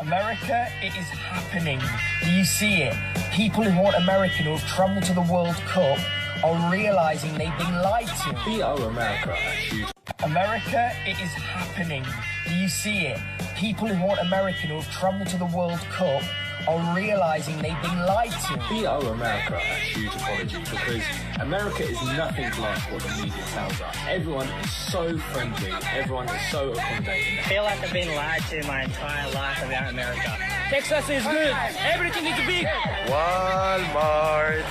America, it is happening. Do you see it? People who want America, who have travelled to the World Cup, are realising they've been lied to. We are America. America, it is happening. Do you see it? People who want America, who have travelled to the World Cup, are realising they've been lied to. We are America. A huge apology, because America is nothing like what the media tells us. Everyone is so friendly. Everyone is so accommodating. I feel like I've been lied to my entire life about America. Texas is good. Everything is big. Walmart.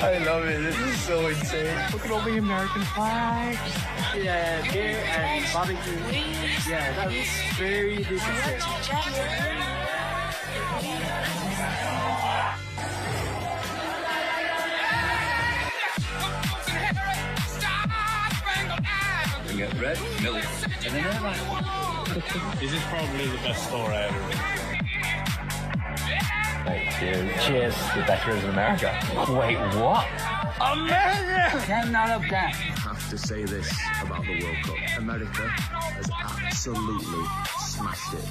I love it. This is so insane. Look at all the American flags. Yeah, beer and barbecue. Yeah, that was very disappointing. We get red, milk, and then This is probably the best store I ever been. Hey, cheers. The better is in America. Wait, what? America! 10 out of 10. I have to say this about the World Cup. America has absolutely smashed it.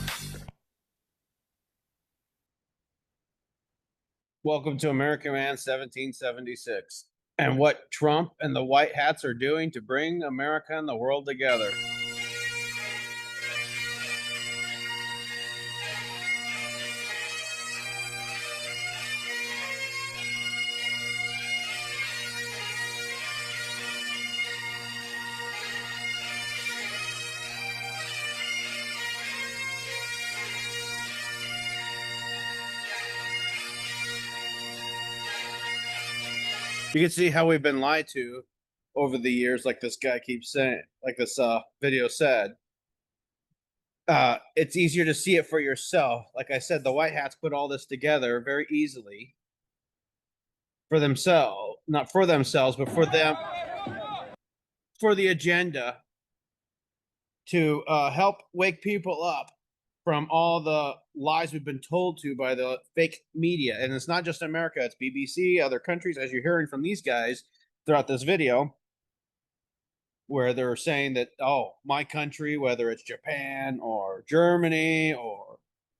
Welcome to American Man 1776 and what Trump and the White Hats are doing to bring America and the world together. You can see how we've been lied to over the years, like this guy keeps saying, like this video said. It's easier to see it for yourself. Like I said, the White Hats put all this together very easily for themselves, not for themselves, but for them, for the agenda to help wake people up from all the lies we've been told to by the fake media. And it's not just America, it's BBC, other countries, as you're hearing from these guys throughout this video, where they're saying that, oh, my country, whether it's Japan or Germany or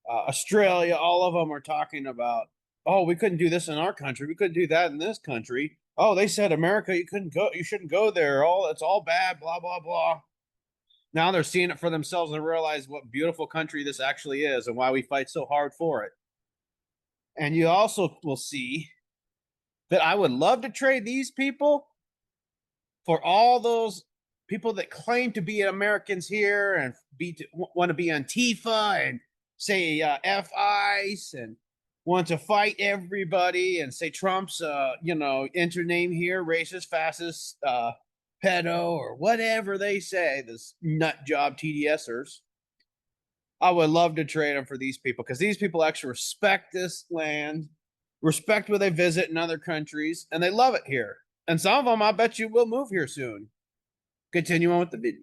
Australia, all of them are talking about, oh, we couldn't do this in our country, we couldn't do that in this country. Oh, they said America, you couldn't go, you shouldn't go there. Oh, it's all bad, blah, blah, blah. Now they're seeing it for themselves and realize what beautiful country this actually is and why we fight so hard for it. And you also will see that I would love to trade these people for all those people that claim to be Americans here and want to be Antifa and say F ICE and want to fight everybody and say Trump's, intername here, racist, fascist, pedo, or whatever they say, this nut job TDSers. I would love to trade them for these people, because these people actually respect this land, respect where they visit in other countries, and they love it here. And some of them, I bet you, will move here soon. Continue on with the video.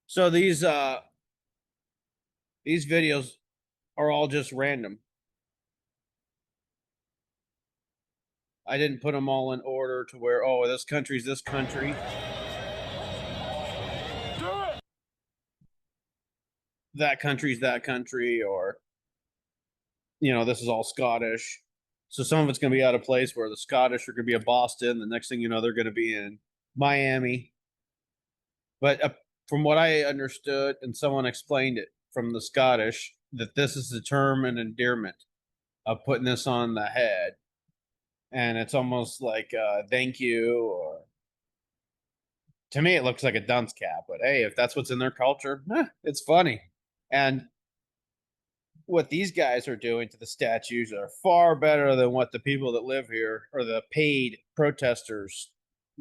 So these videos are all just random. I didn't put them all in order to where, oh, this country's this country. That country's that country, or, this is all Scottish. So some of it's going to be out of place, where the Scottish are going to be in Boston. The next thing you know, they're going to be in Miami. But from what I understood, and someone explained it from the Scottish, that this is the term and endearment of putting this on the head. And it's almost like thank you, or to me, it looks like a dunce cap. But hey, if that's what's in their culture, it's funny. And what these guys are doing to the statues are far better than what the people that live here, or the paid protesters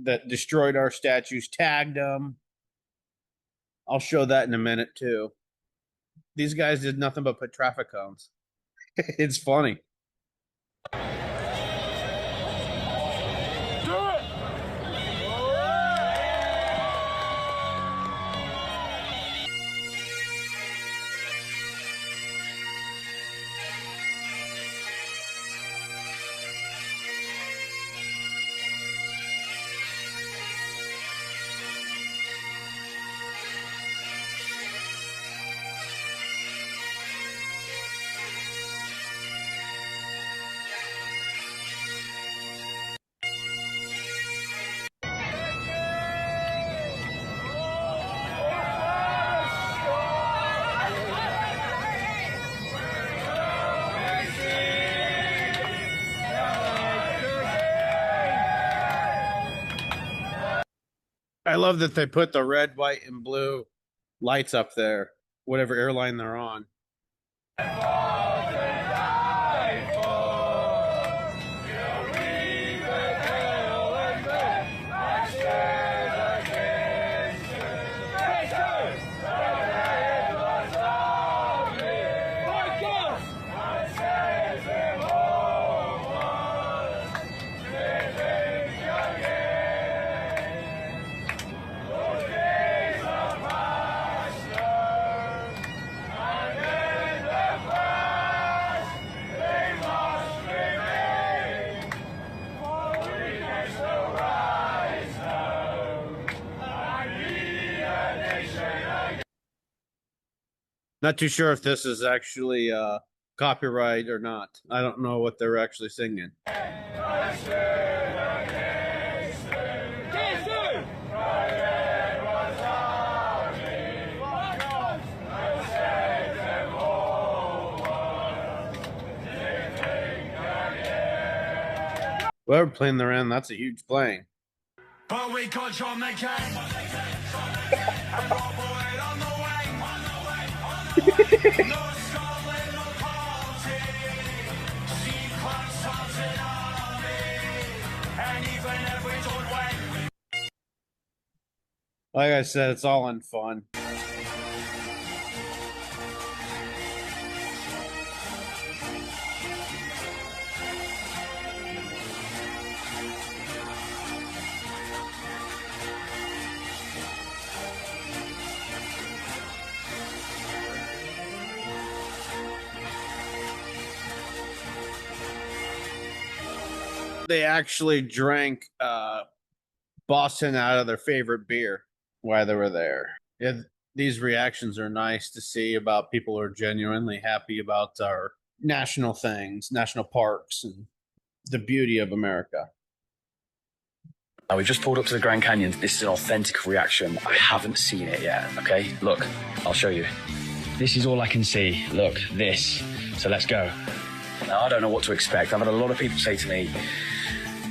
that destroyed our statues, tagged them. I'll show that in a minute too. These guys did nothing but put traffic cones. It's funny. I love that they put the red, white, and blue lights up there, whatever airline they're on. Not too sure if this is actually copyright or not. I don't know what they're actually singing. Whoever plane they're in, that's a huge plane. But we got John McCain. Like I said, it's all in fun. They actually drank Boston out of their favorite beer while they were there. Yeah, these reactions are nice to see about people who are genuinely happy about our national things, national parks, and the beauty of America. We've just pulled up to the Grand Canyon. This is an authentic reaction. I haven't seen it yet, okay? Look, I'll show you. This is all I can see. Look, this. So let's go. Now, I don't know what to expect. I've had a lot of people say to me,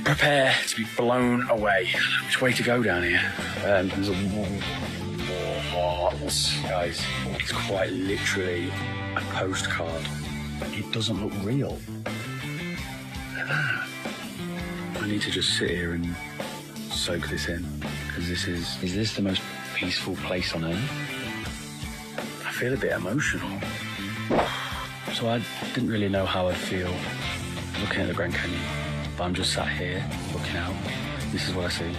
prepare to be blown away. Which way to go down here? There's a guys, it's quite literally a postcard. It doesn't look real. Look at that. I need to just sit here and soak this in, because this is this the most peaceful place on earth? I feel a bit emotional. So I didn't really know how I'd feel looking at the Grand Canyon. But I'm just sat here, looking out. This is what I see.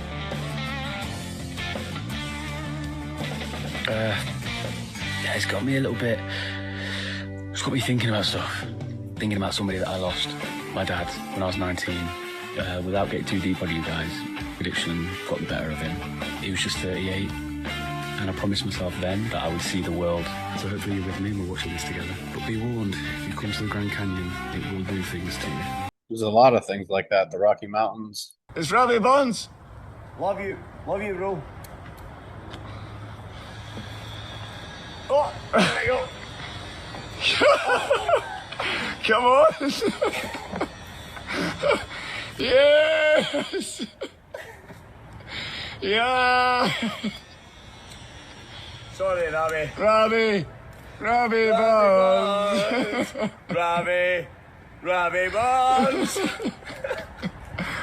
Yeah, it's got me a little bit... It's got me thinking about stuff. Thinking about somebody that I lost. My dad, when I was 19. Without getting too deep on you guys, addiction got the better of him. He was just 38. And I promised myself then that I would see the world. So hopefully you're with me and we're watching this together. But be warned, if you come to the Grand Canyon, it will do things to you. There's a lot of things like that, the Rocky Mountains. It's Robbie Buns. Love you, bro. Oh, there you go. Come on. Yes. Yeah. Sorry, Robbie. Robbie Buns. Robbie Buns.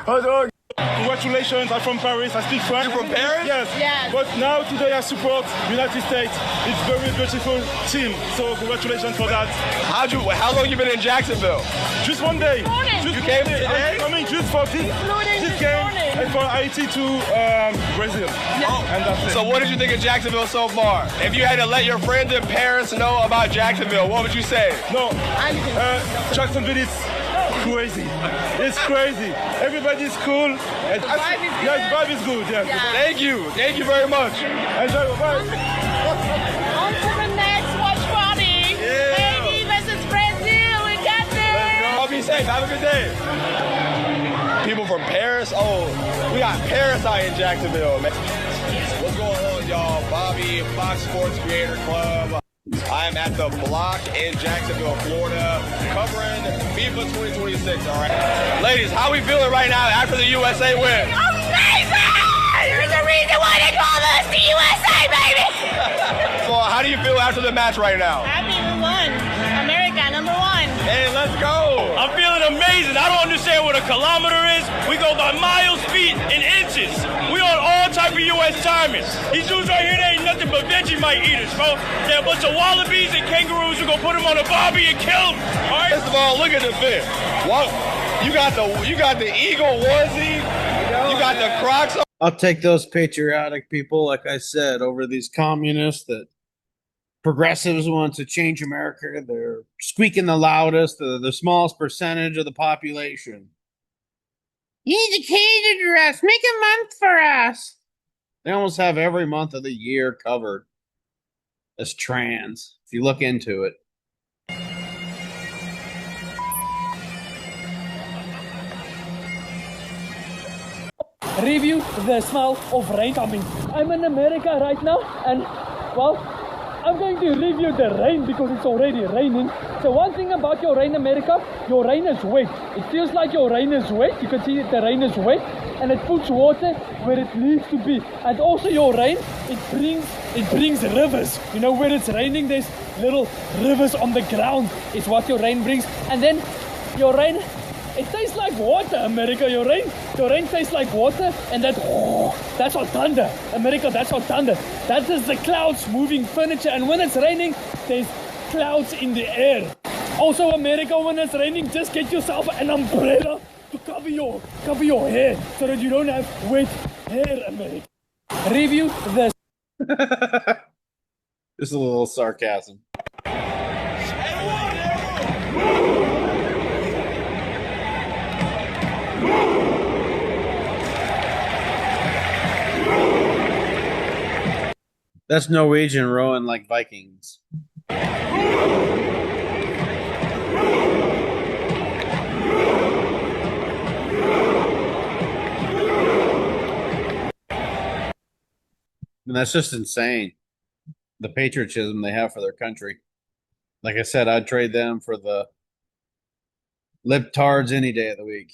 Hot dog. Congratulations, I'm from Paris, I speak French. You're from Paris? Yes. Yes. But now today I support United States. It's a very beautiful team, so congratulations for that. How long you been in Jacksonville? Just one day. Just You came one day. today? I mean, just for this game and for Haiti to Brazil. And that's it. So what did you think of Jacksonville so far? If you had to let your friends in Paris know about Jacksonville, what would you say? No, Jacksonville is crazy. It's crazy. Everybody's cool. And The vibe is yeah, the vibe is good. Yes. Yeah. Thank you very much. Enjoy. Bye. On to the next watch party. Haiti versus Brazil. We got this. I'll be safe. Have a good day. People from Paris. Oh, we got Parasite in Jacksonville, man. What's going on, y'all? Bobby, Fox Sports Creator Club. I'm at the Block in Jacksonville, Florida, covering FIFA 2026, all right? Ladies, how we feeling right now after the USA win? Amazing! You're the reason why they call us the USA, baby! So how do you feel after the match right now? Happy we won. America, number one. Hey, let's go. I'm feeling amazing. I don't understand what a kilometer is. We go by miles, feet, and inches. We on all type of U.S. timing. These dudes right here, they ain't nothing but Vegemite eaters, bro. They're a bunch of wallabies and kangaroos. We're gonna put them on a barbie and kill them. All right? First of all, look at the fit. What? You got the eagle onesie. You got the Crocs. I'll take those patriotic people, like I said, over these communists that progressives want to change America. They're squeaking the loudest, the smallest percentage of the population. You need to cater dress. Make a month for us. They almost have every month of the year covered as trans, if you look into it. Review the smell of rain coming. I'm in America right now, and well, I'm going to review the rain because it's already raining. So one thing about your rain, America, your rain is wet. It feels like your rain is wet. You can see that the rain is wet, and it puts water where it needs to be. And also your rain, it brings rivers. You know, where it's raining, there's little rivers on the ground. It's what your rain brings. And then your rain, it tastes like water, America. Your rain tastes like water, and that's our thunder, America. That's our thunder. That is the clouds moving furniture, and when it's raining, there's clouds in the air. Also, America, when it's raining, just get yourself an umbrella to cover your hair so that you don't have wet hair, America. Review this. Just a little sarcasm. That's Norwegian rowing like Vikings. And that's just insane. The patriotism they have for their country. Like I said, I'd trade them for the libtards any day of the week.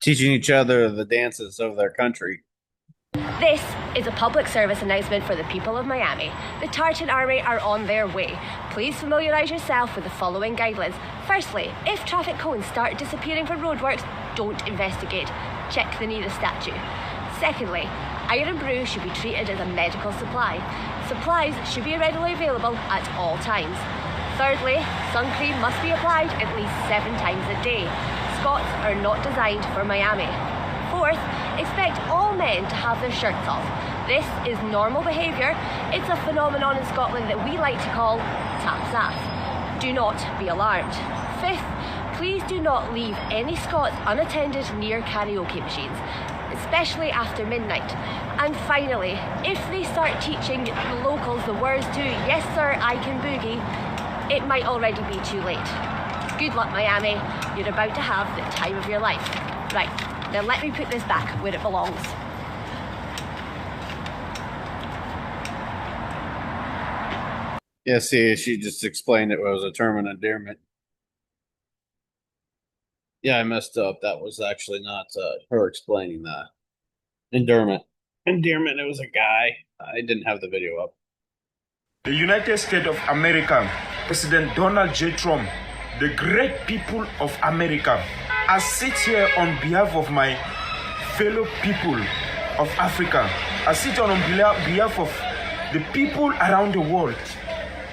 Teaching each other the dances of their country. This is a public service announcement for the people of Miami. The Tartan Army are on their way. Please familiarise yourself with the following guidelines. Firstly, if traffic cones start disappearing from roadworks, don't investigate. Check the nearest statue. Secondly, Iron Brew should be treated as a medical supply. Supplies should be readily available at all times. Thirdly, sun cream must be applied at least 7 times a day. Scots are not designed for Miami. Fourth, expect all men to have their shirts off. This is normal behaviour. It's a phenomenon in Scotland that we like to call tap sass. Do not be alarmed. Fifth, please do not leave any Scots unattended near karaoke machines, especially after midnight. And finally, if they start teaching the locals the words to "Yes sir, I can boogie," it might already be too late. Good luck, Miami. You're about to have the time of your life. Right, now let me put this back where it belongs. Yeah, see, she just explained it was a term of endearment. Yeah, I messed up. That was actually not her explaining that. Endearment. Endearment, it was a guy. I didn't have the video up. The United States of America, President Donald J. Trump, the great people of America, I sit here on behalf of my fellow people of Africa. I sit on behalf of the people around the world,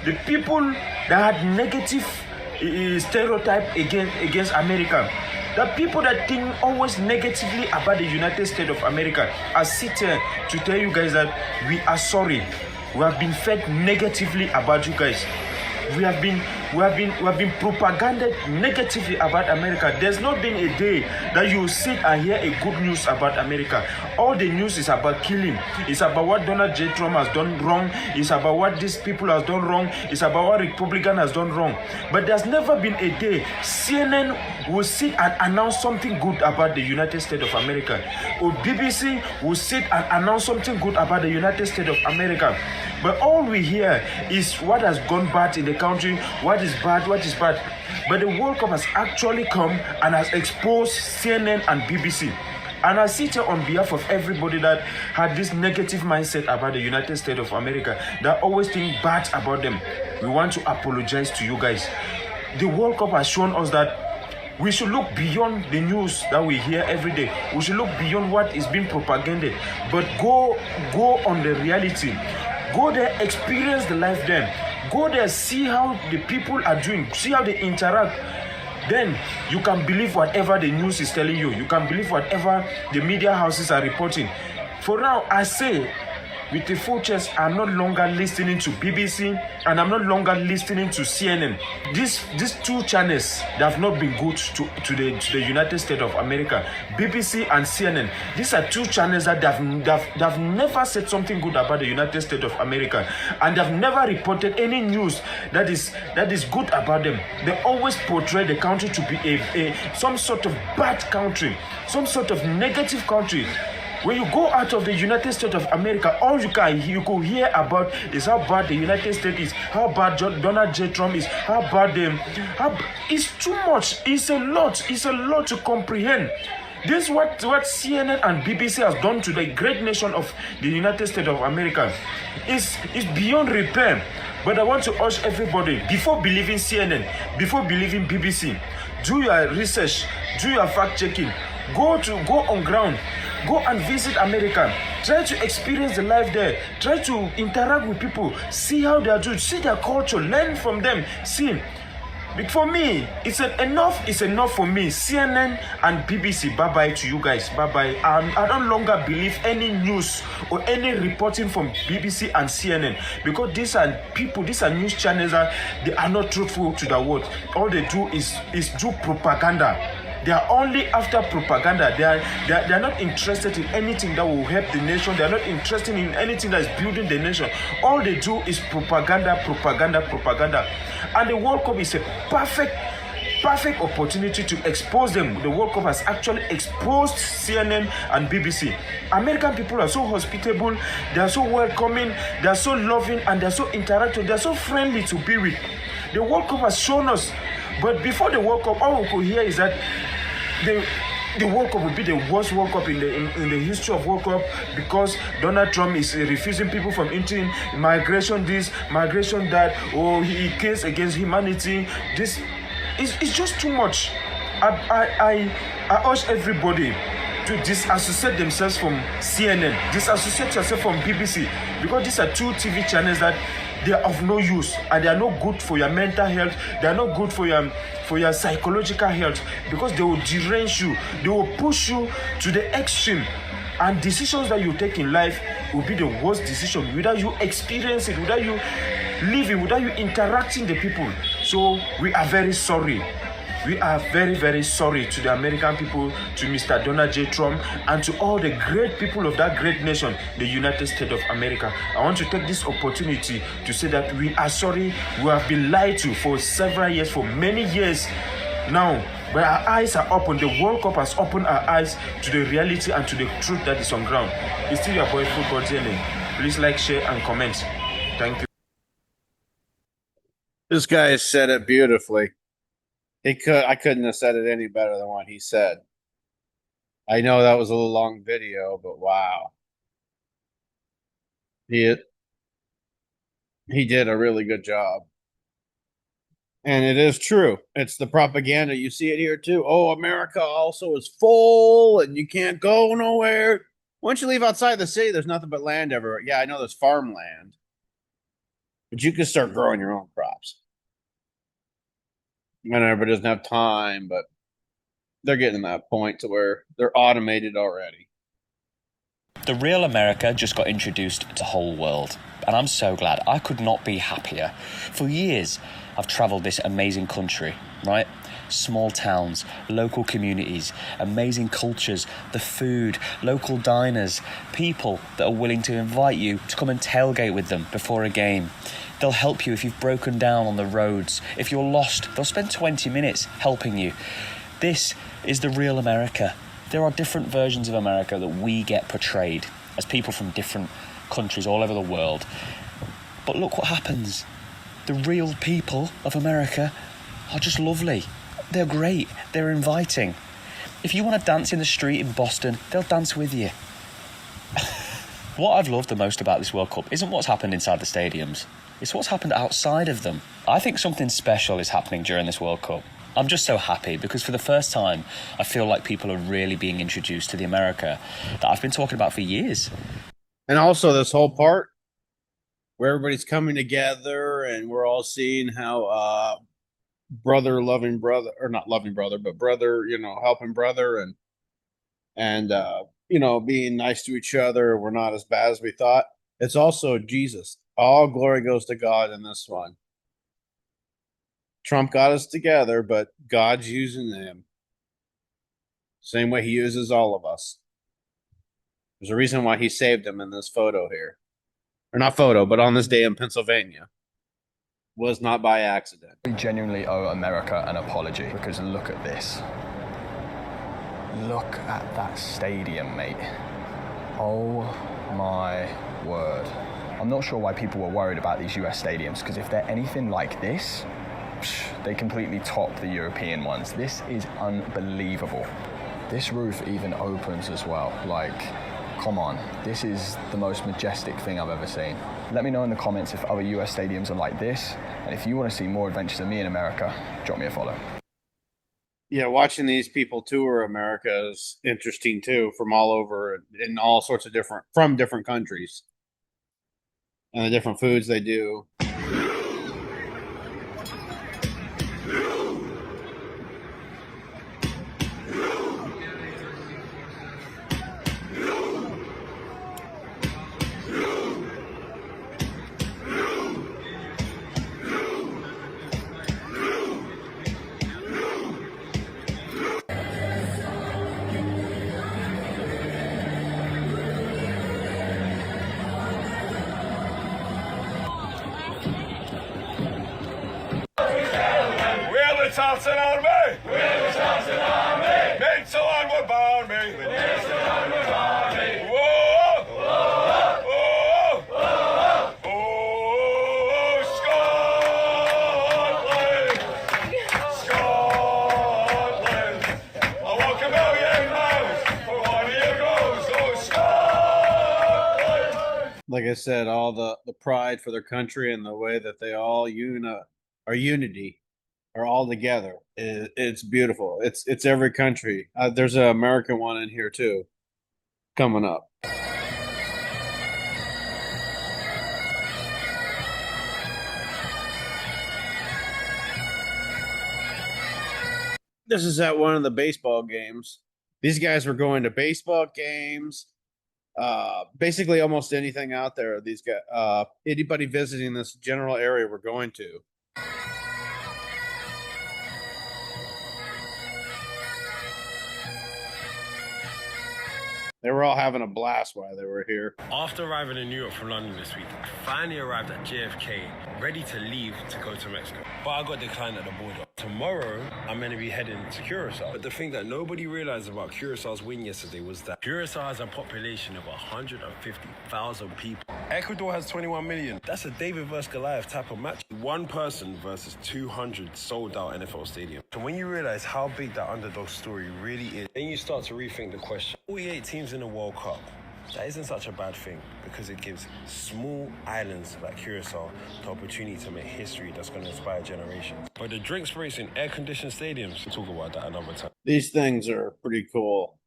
the people that had negative stereotype against America, the people that think always negatively about the United States of America. I sit here to tell you guys that we are sorry. We have been fed negatively about you guys. We have been propaganded negatively about America. There's not been a day that you sit and hear a good news about America. All the news is about killing. It's about what Donald J. Trump has done wrong. It's about what these people has done wrong. It's about what Republican has done wrong. But there's never been a day CNN will sit and announce something good about the United States of America, or BBC will sit and announce something good about the United States of America. But all we hear is what has gone bad in the country, what is bad. But the World Cup has actually come and has exposed CNN and BBC. And I sit here on behalf of everybody that had this negative mindset about the United States of America, that always think bad about them. We want to apologize to you guys. The World Cup has shown us that we should look beyond the news that we hear every day. We should look beyond what is being propagated, but go on the reality. Go there, experience the life there. Go there, see how the people are doing, see how they interact. Then you can believe whatever the news is telling you. You can believe whatever the media houses are reporting. For now, I say, with the full chest, I'm no longer listening to BBC and I'm no longer listening to CNN. These two channels, they have not been good to the United States of America. BBC and CNN. These are two channels that they've never said something good about the United States of America, and they've never reported any news that is good about them. They always portray the country to be some sort of bad country, some sort of negative country. When you go out of the United States of America, all you could hear about is how bad the United States is, how bad Donald J. Trump is, it's too much. It's a lot to comprehend. This is what CNN and BBC has done to the great nation of the United States of America. It's beyond repair. But I want to urge everybody, before believing CNN, before believing BBC, do your research, do your fact checking, go on ground. Go and visit America. Try to experience the life there. Try to interact with people. See how they are doing. See their culture. Learn from them. See. For me, enough is enough for me. CNN and BBC, bye-bye to you guys. Bye-bye. I don't longer believe any news or any reporting from BBC and CNN, because these are news channels that they are not truthful to the world. All they do is do propaganda. They are only after propaganda. They are not interested in anything that will help the nation. They are not interested in anything that is building the nation. All they do is propaganda. And the World Cup is a perfect opportunity to expose them. The World Cup has actually exposed CNN and BBC. American people are so hospitable, they are so welcoming, they are so loving, and they are so interactive, they are so friendly to be with. The World Cup has shown us. But before the World Cup, all we could hear is that the World Cup would be the worst World Cup in the history of World Cup, because Donald Trump is refusing people from entering, migration this, migration that, or he cases against humanity. This is just too much. I urge everybody to disassociate themselves from CNN, disassociate yourself from BBC, because these are two TV channels that they are of no use, and they are not good for your mental health. They are not good for your psychological health, because they will derange you. They will push you to the extreme, and decisions that you take in life will be the worst decision without you experiencing it, without you living, without you interacting with the people. So we are very sorry. We are very, very sorry to the American people, to Mr. Donald J. Trump, and to all the great people of that great nation, the United States of America. I want to take this opportunity to say that we are sorry. We have been lied to for several years, for many years now. But our eyes are open. The World Cup has opened our eyes to the reality and to the truth that is on ground. It's still your boy, Football Jenny. Please like, share, and comment. Thank you. This guy said it beautifully. I couldn't have said it any better than what he said. I know that was a little long video, but wow. He did a really good job. And it is true. It's the propaganda. You see it here too. Oh, America also is full and you can't go nowhere. Once you leave outside the city, there's nothing but land everywhere. Yeah, I know there's farmland, but you can start growing your own crops. I know everybody doesn't have time, but they're getting to that point to where they're automated already. The real America just got introduced to the whole world, and I'm so glad. I could not be happier. For years, I've travelled this amazing country, right? small towns, local communities, amazing cultures, the food, local diners, people that are willing to invite you to come and tailgate with them before a game. They'll help you if you've broken down on the roads. If you're lost, they'll spend 20 minutes helping you. This is the real America. There are different versions of America that we get portrayed as people from different countries all over the world. But look what happens. The real people of America are just lovely. They're great. They're inviting. If you want to dance in the street in Boston, they'll dance with you. What I've loved the most about this World Cup isn't what's happened inside the stadiums. It's what's happened outside of them. I think something special is happening during this World Cup. I'm just so happy because for the first time, I feel like people are really being introduced to the America that I've been talking about for years. And also this whole part where everybody's coming together and we're all seeing how brother loving brother, or not loving brother, but brother, helping brother and being nice to each other. We're not as bad as we thought. It's also Jesus. All glory goes to God in this one. Trump got us together, but God's using him. Same way he uses all of us. There's a reason why he saved him in this photo here. Or not photo, but on this day in Pennsylvania. Was not by accident. We genuinely owe America an apology because look at this. Look at that stadium, mate. Oh my word. I'm not sure why people were worried about these US stadiums because if they're anything like this, they completely top the European ones. This is unbelievable. This roof even opens as well. Like, come on. This is the most majestic thing I've ever seen. Let me know in the comments if other US stadiums are like this. And if you want to see more adventures of me in America, drop me a follow. Yeah, watching these people tour America is interesting too, from all over in all sorts of from different countries. And the different foods they do. Thompson Army! We're the Thompson Army! Men so onward bound me! Men so onward bound me! Whoa! Whoa! Whoa! Whoa! Oh, Scotland! Scotland! I walk a million miles for one of your goals, oh, Scotland! Like I said, all the pride for their country and the way that they all unity. Are all together. It's beautiful. It's every country. There's an American one in here too, coming up. This is at one of the baseball games. These guys were going to baseball games. Basically, almost anything out there. These guys, anybody visiting this general area, we're going to. They were all having a blast while they were here. After arriving in New York from London this week, I finally arrived at JFK, ready to leave to go to Mexico. But I got declined at the border. Tomorrow, I'm going to be heading to Curacao. But the thing that nobody realized about Curaçao's win yesterday was that Curacao has a population of 150,000 people. Ecuador has 21 million. That's a David versus Goliath type of match. One person versus 200 sold-out NFL stadium. And when you realize how big that underdog story really is, then you start to rethink the question. 48 teams in the World Cup. That isn't such a bad thing because it gives small islands like Curacao the opportunity to make history that's going to inspire generations. But the drink space in air-conditioned stadiums, we'll talk about that another time. These things are pretty cool.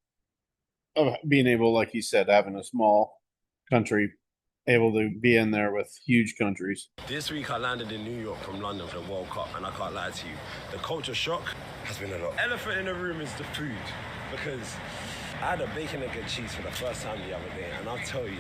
Of being able, like you said, having a small country, able to be in there with huge countries. This week I landed in New York from London for the World Cup, and I can't lie to you, the culture shock has been a lot. Elephant in the room is the food, because I had a bacon, egg and cheese for the first time the other day, and I'll tell you,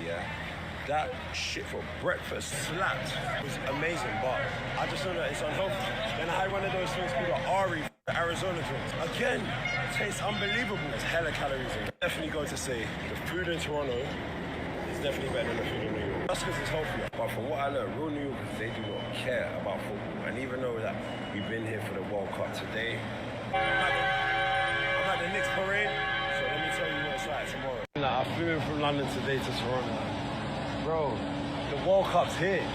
that shit for breakfast slapped. It was amazing, but I just know that it's unhealthy. Then I had one of those things called an Ari. The Arizona drinks. Again, it tastes unbelievable. There's hella calories in it. Definitely go to say the food in Toronto is definitely better than the food in New York. That's because it's healthier. But from what I learned, real New Yorkers, they do not care about football. And even though that we've been here for the World Cup today, I'm at the Knicks parade, so let me tell you what it's like tomorrow. I flew in from London today to Toronto. Bro, the World Cup's here.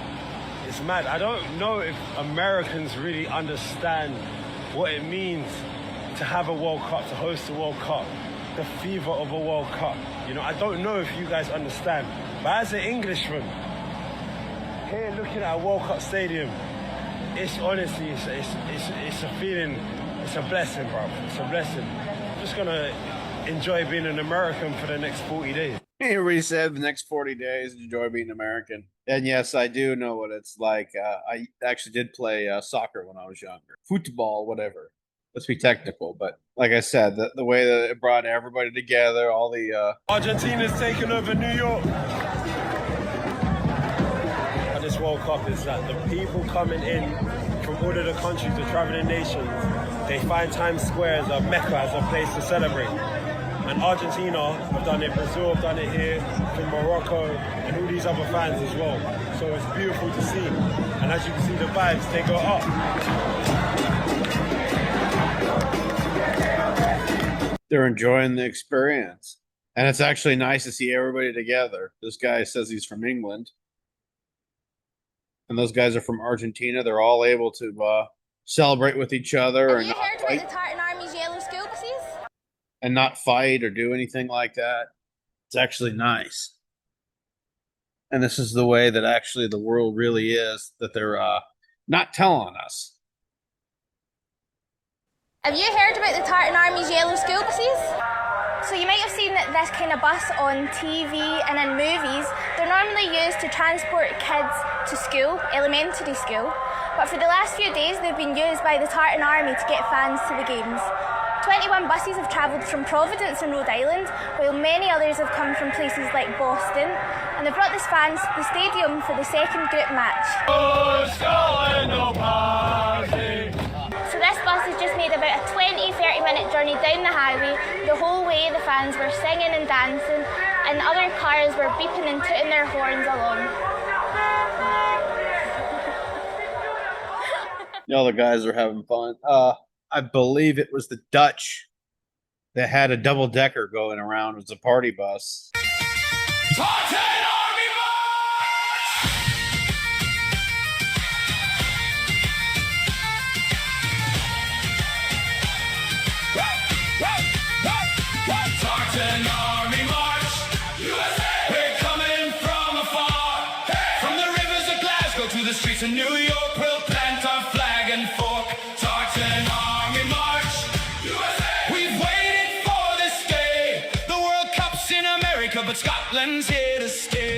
It's mad. I don't know if Americans really understand what it means to have a World Cup, to host a World Cup, the fever of a World Cup. You know, I don't know if you guys understand, but as an Englishman, here looking at a World Cup stadium, it's honestly, it's a feeling, it's a blessing, bro. It's a blessing. I'm just gonna enjoy being an American for the next 40 days. He said the next 40 days, enjoy being American. And yes, I do know what it's like. I actually did play soccer when I was younger. Football, whatever. Let's be technical. But like I said, the way that it brought everybody together, all the... Argentina's taking over New York. At this World Cup is that the people coming in from all of the countries, the traveling nations, they find Times Square as a mecca, as a place to celebrate. And Argentina have done it, Brazil have done it here, from Morocco, and all these other fans as well. So it's beautiful to see. And as you can see, the vibes, they go up. They're enjoying the experience. And it's actually nice to see everybody together. This guy says he's from England. And those guys are from Argentina. They're all able to celebrate with each other. Have you heard about the Tartan Army's yellow school buses? And not fight or do anything like that. It's actually nice. And this is the way that actually the world really is, that they're not telling us. Have you heard about the Tartan Army's yellow school buses? So you might have seen this kind of bus on TV and in movies. They're normally used to transport kids to school, elementary school. But for the last few days, they've been used by the Tartan Army to get fans to the games. 21 buses have travelled from Providence in Rhode Island, while many others have come from places like Boston, and they've brought these fans to the stadium for the second group match. So this bus has just made about a 20-30 minute journey down the highway. The whole way the fans were singing and dancing, and other cars were beeping and tooting their horns along. The other guys are having fun. I believe it was the Dutch that had a double-decker going around. It was a party bus. Tartan Army March, USA! We're coming from afar, from the rivers of Glasgow to the streets of New York. We'll plant our flag and fork. Tartan Army March, USA! We've waited for this day. The World Cup's in America, but Scotland's here to stay.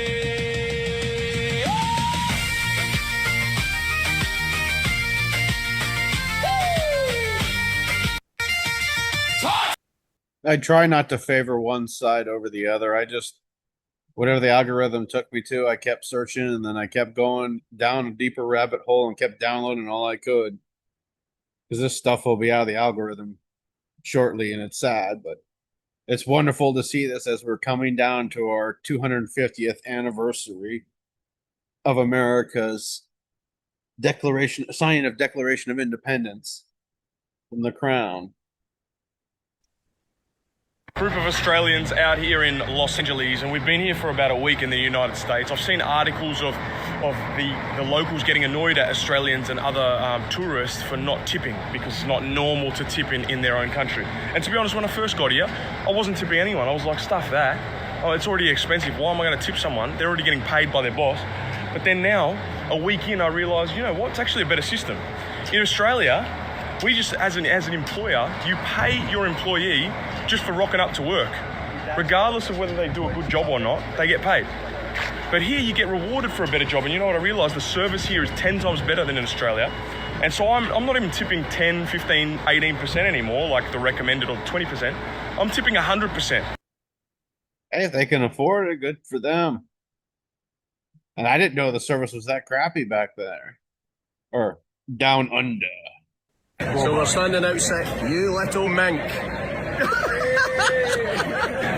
I try not to favor one side over the other. I just, whatever the algorithm took me to, I kept searching, and then I kept going down a deeper rabbit hole and kept downloading all I could. Because this stuff will be out of the algorithm shortly, and it's sad, but it's wonderful to see this as we're coming down to our 250th anniversary of America's signing of Declaration of Independence from the Crown. Group of Australians out here in Los Angeles, and we've been here for about a week in the United States. I've seen articles of the locals getting annoyed at Australians and other tourists for not tipping, because it's not normal to tip in their own country. And to be honest, when I first got here, I wasn't tipping anyone. I was like, stuff that. Oh, it's already expensive. Why am I going to tip someone? They're already getting paid by their boss. But then now, a week in, I realised, you know what? It's actually a better system. In Australia, we just, as an employer, you pay your employee just for rocking up to work. Regardless of whether they do a good job or not, they get paid. But here you get rewarded for a better job, and you know what I realised? The service here is 10 times better than in Australia. And so I'm not even tipping 10, 15, 18% anymore, like the recommended, or 20%. I'm tipping 100%. Hey, if they can afford it, good for them. And I didn't know the service was that crappy back there. Or down under. So we're standing outside, you little mink.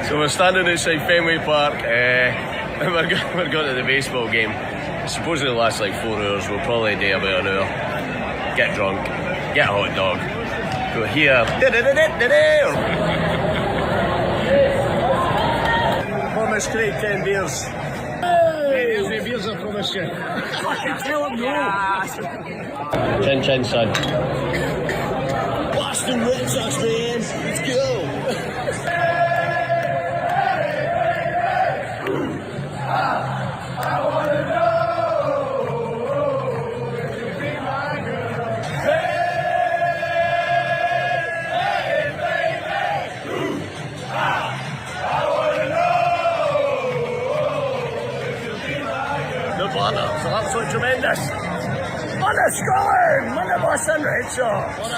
So we're standing outside Fenway Park, and we're going to the baseball game. It supposedly lasts like 4 hours. We'll probably do about an hour. Get drunk, get a hot dog, go here. Promise Craig 10 beers. Here's the beers I promised you. Tell him no. Chin chin, son. Boston Red Sox, man. Let's go. I wanna know. So absolutely tremendous. On the scoreline, on the Boston Red Sox.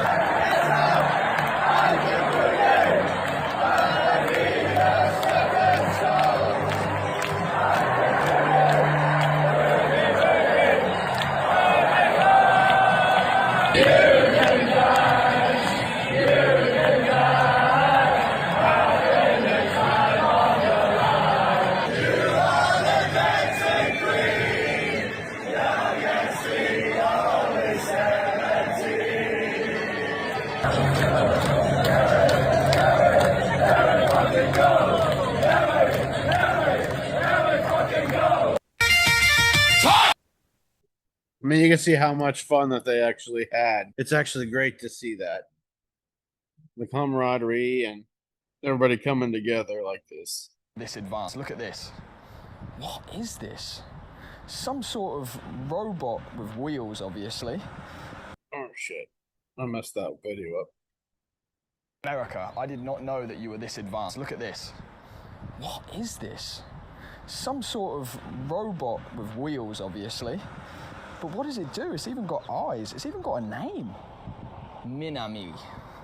I mean, you can see how much fun that they actually had. It's actually great to see that. The camaraderie and everybody coming together like this. This advanced. Look at this. What is this? Some sort of robot with wheels, obviously. Oh, shit. I messed that video up. America, I did not know that you were this advanced. Look at this. What is this? Some sort of robot with wheels, obviously. But what does it do? It's even got eyes. It's even got a name. Minami.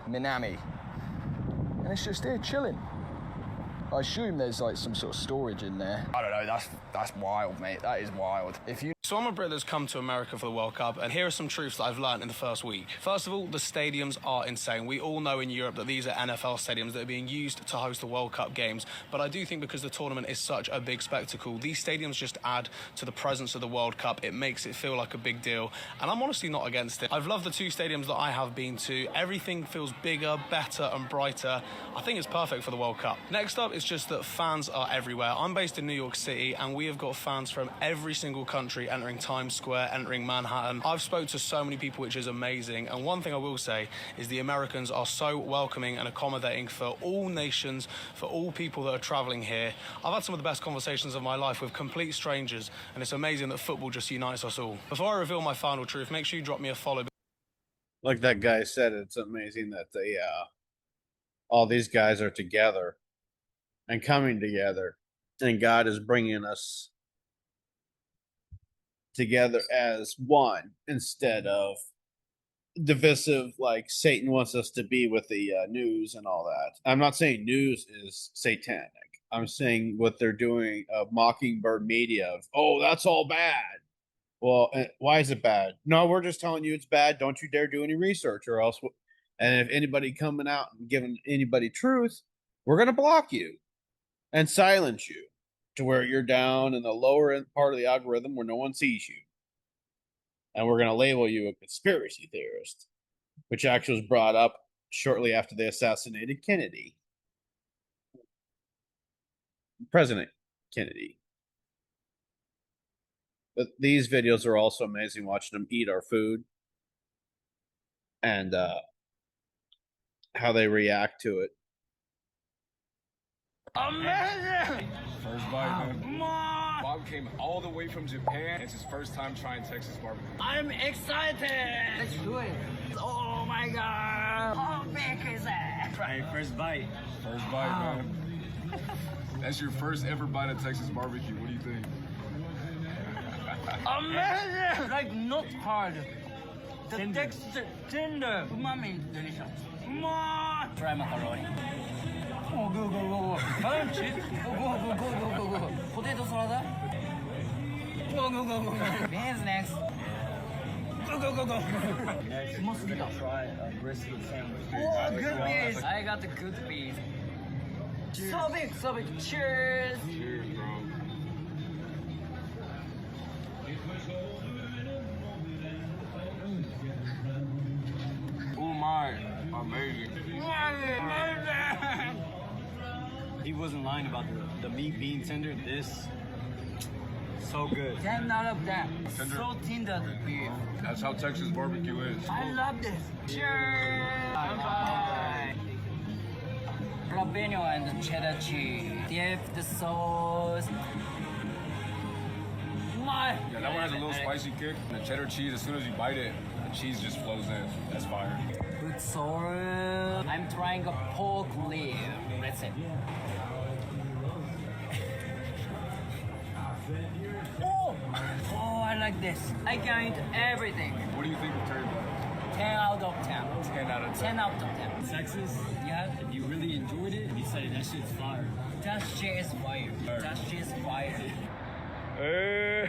And it's just here chilling. I assume there's like some sort of storage in there. I don't know, that's wild, mate. That is wild. So I'm a Brit that's come to America for the World Cup, and here are some truths that I've learned in the first week. First of all, the stadiums are insane. We all know in Europe that these are NFL stadiums that are being used to host the World Cup games, but I do think because the tournament is such a big spectacle, these stadiums just add to the presence of the World Cup. It makes it feel like a big deal, and I'm honestly not against it. I've loved the 2 stadiums that I have been to. Everything feels bigger, better, and brighter. I think it's perfect for the World Cup. Next up, it's just that fans are everywhere. I'm based in New York City, and we have got fans from every single country entering Times Square, entering Manhattan. I've spoke to so many people, which is amazing. And one thing I will say is the Americans are so welcoming and accommodating for all nations, for all people that are traveling here. I've had some of the best conversations of my life with complete strangers, and it's amazing that football just unites us all. Before I reveal my final truth, make sure you drop me a follow. Like that guy said, it's amazing that they, all these guys are together and coming together, and God is bringing us together as one instead of divisive like Satan wants us to be with the news and all that. I'm not saying news is satanic. I'm saying what they're doing of Mockingbird media of, oh, that's all bad. Well, why is it bad? No, we're just telling you it's bad. Don't you dare do any research or else. And if anybody coming out and giving anybody truth, we're going to block you and silence you to where you're down in the lower end part of the algorithm where no one sees you. And we're going to label you a conspiracy theorist, which actually was brought up shortly after they assassinated Kennedy. President Kennedy. But these videos are also amazing, watching them eat our food and how they react to it. Amazing! First bite, man. Bob came all the way from Japan. It's his first time trying Texas barbecue. I'm excited! Let's do it. Oh my god! How big is that? Right, first bite. First bite, man. That's your first ever bite of Texas barbecue. What do you think? Amazing! Like not hard. The texture tender. Umami, delicious. Try macaroni. Oh, go. Macaroni cheese. Go. Potato salad. Go. Beans next. Go. go, go, go. Next, must try a brisket sandwich. Oh, good piece. I got the good piece. Cheers. So big. Cheers. Cheers, bro. Oh my, amazing. He wasn't lying about the meat being tender. This, so good. 10 out of 10. So tender the beef. That's how Texas barbecue is. I love this. Cheers. Bye. Jalapeno and cheddar cheese. Dip the sauce. My. Yeah, that one has a little spicy kick. And the cheddar cheese, as soon as you bite it, the cheese just flows in. That's fire. Good sauce. I'm trying a pork leg. That's it. Oh, I like this. I can eat everything. What do you think of turkey? 10 out of 10. 10 out of 10. 10 out of 10. Texas, Yeah. if you really enjoyed it, you say that shit's fire. That shit is fire. That shit is fire. Hey.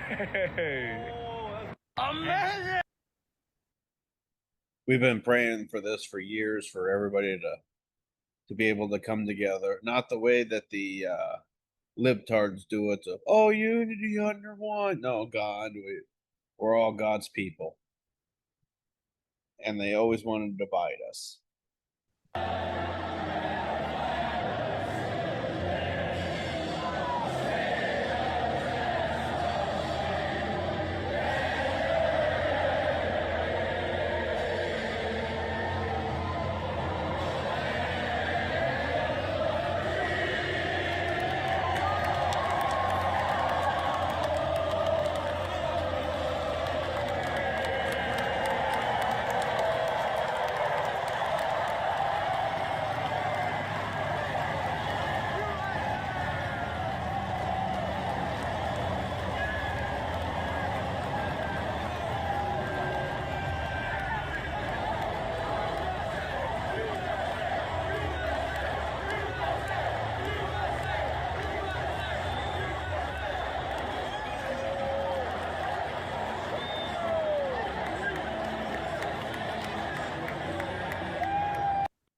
Amazing! We've been praying for this for years, for everybody to be able to come together. Not the way that the libtards do it. Unity under one. No, God, we're all God's people, and they always want to divide us.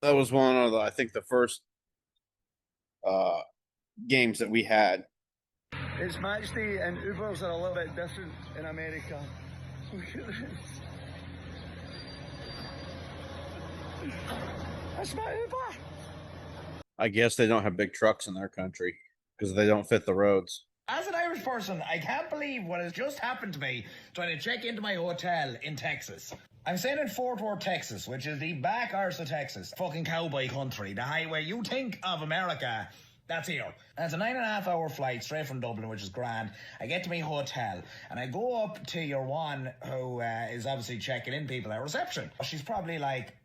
That was one of the first games that we had. It's match day and Ubers are a little bit different in America. Look at this. That's my Uber. I guess they don't have big trucks in their country because they don't fit the roads. As an Irish person, I can't believe what has just happened to me trying to check into my hotel in Texas. I'm staying in Fort Worth, Texas, which is the back arse of Texas. Fucking cowboy country. The highway you think of America, that's here. And it's a 9.5-hour flight straight from Dublin, which is grand. I get to my hotel, and I go up to your one who is obviously checking in people at reception. She's probably like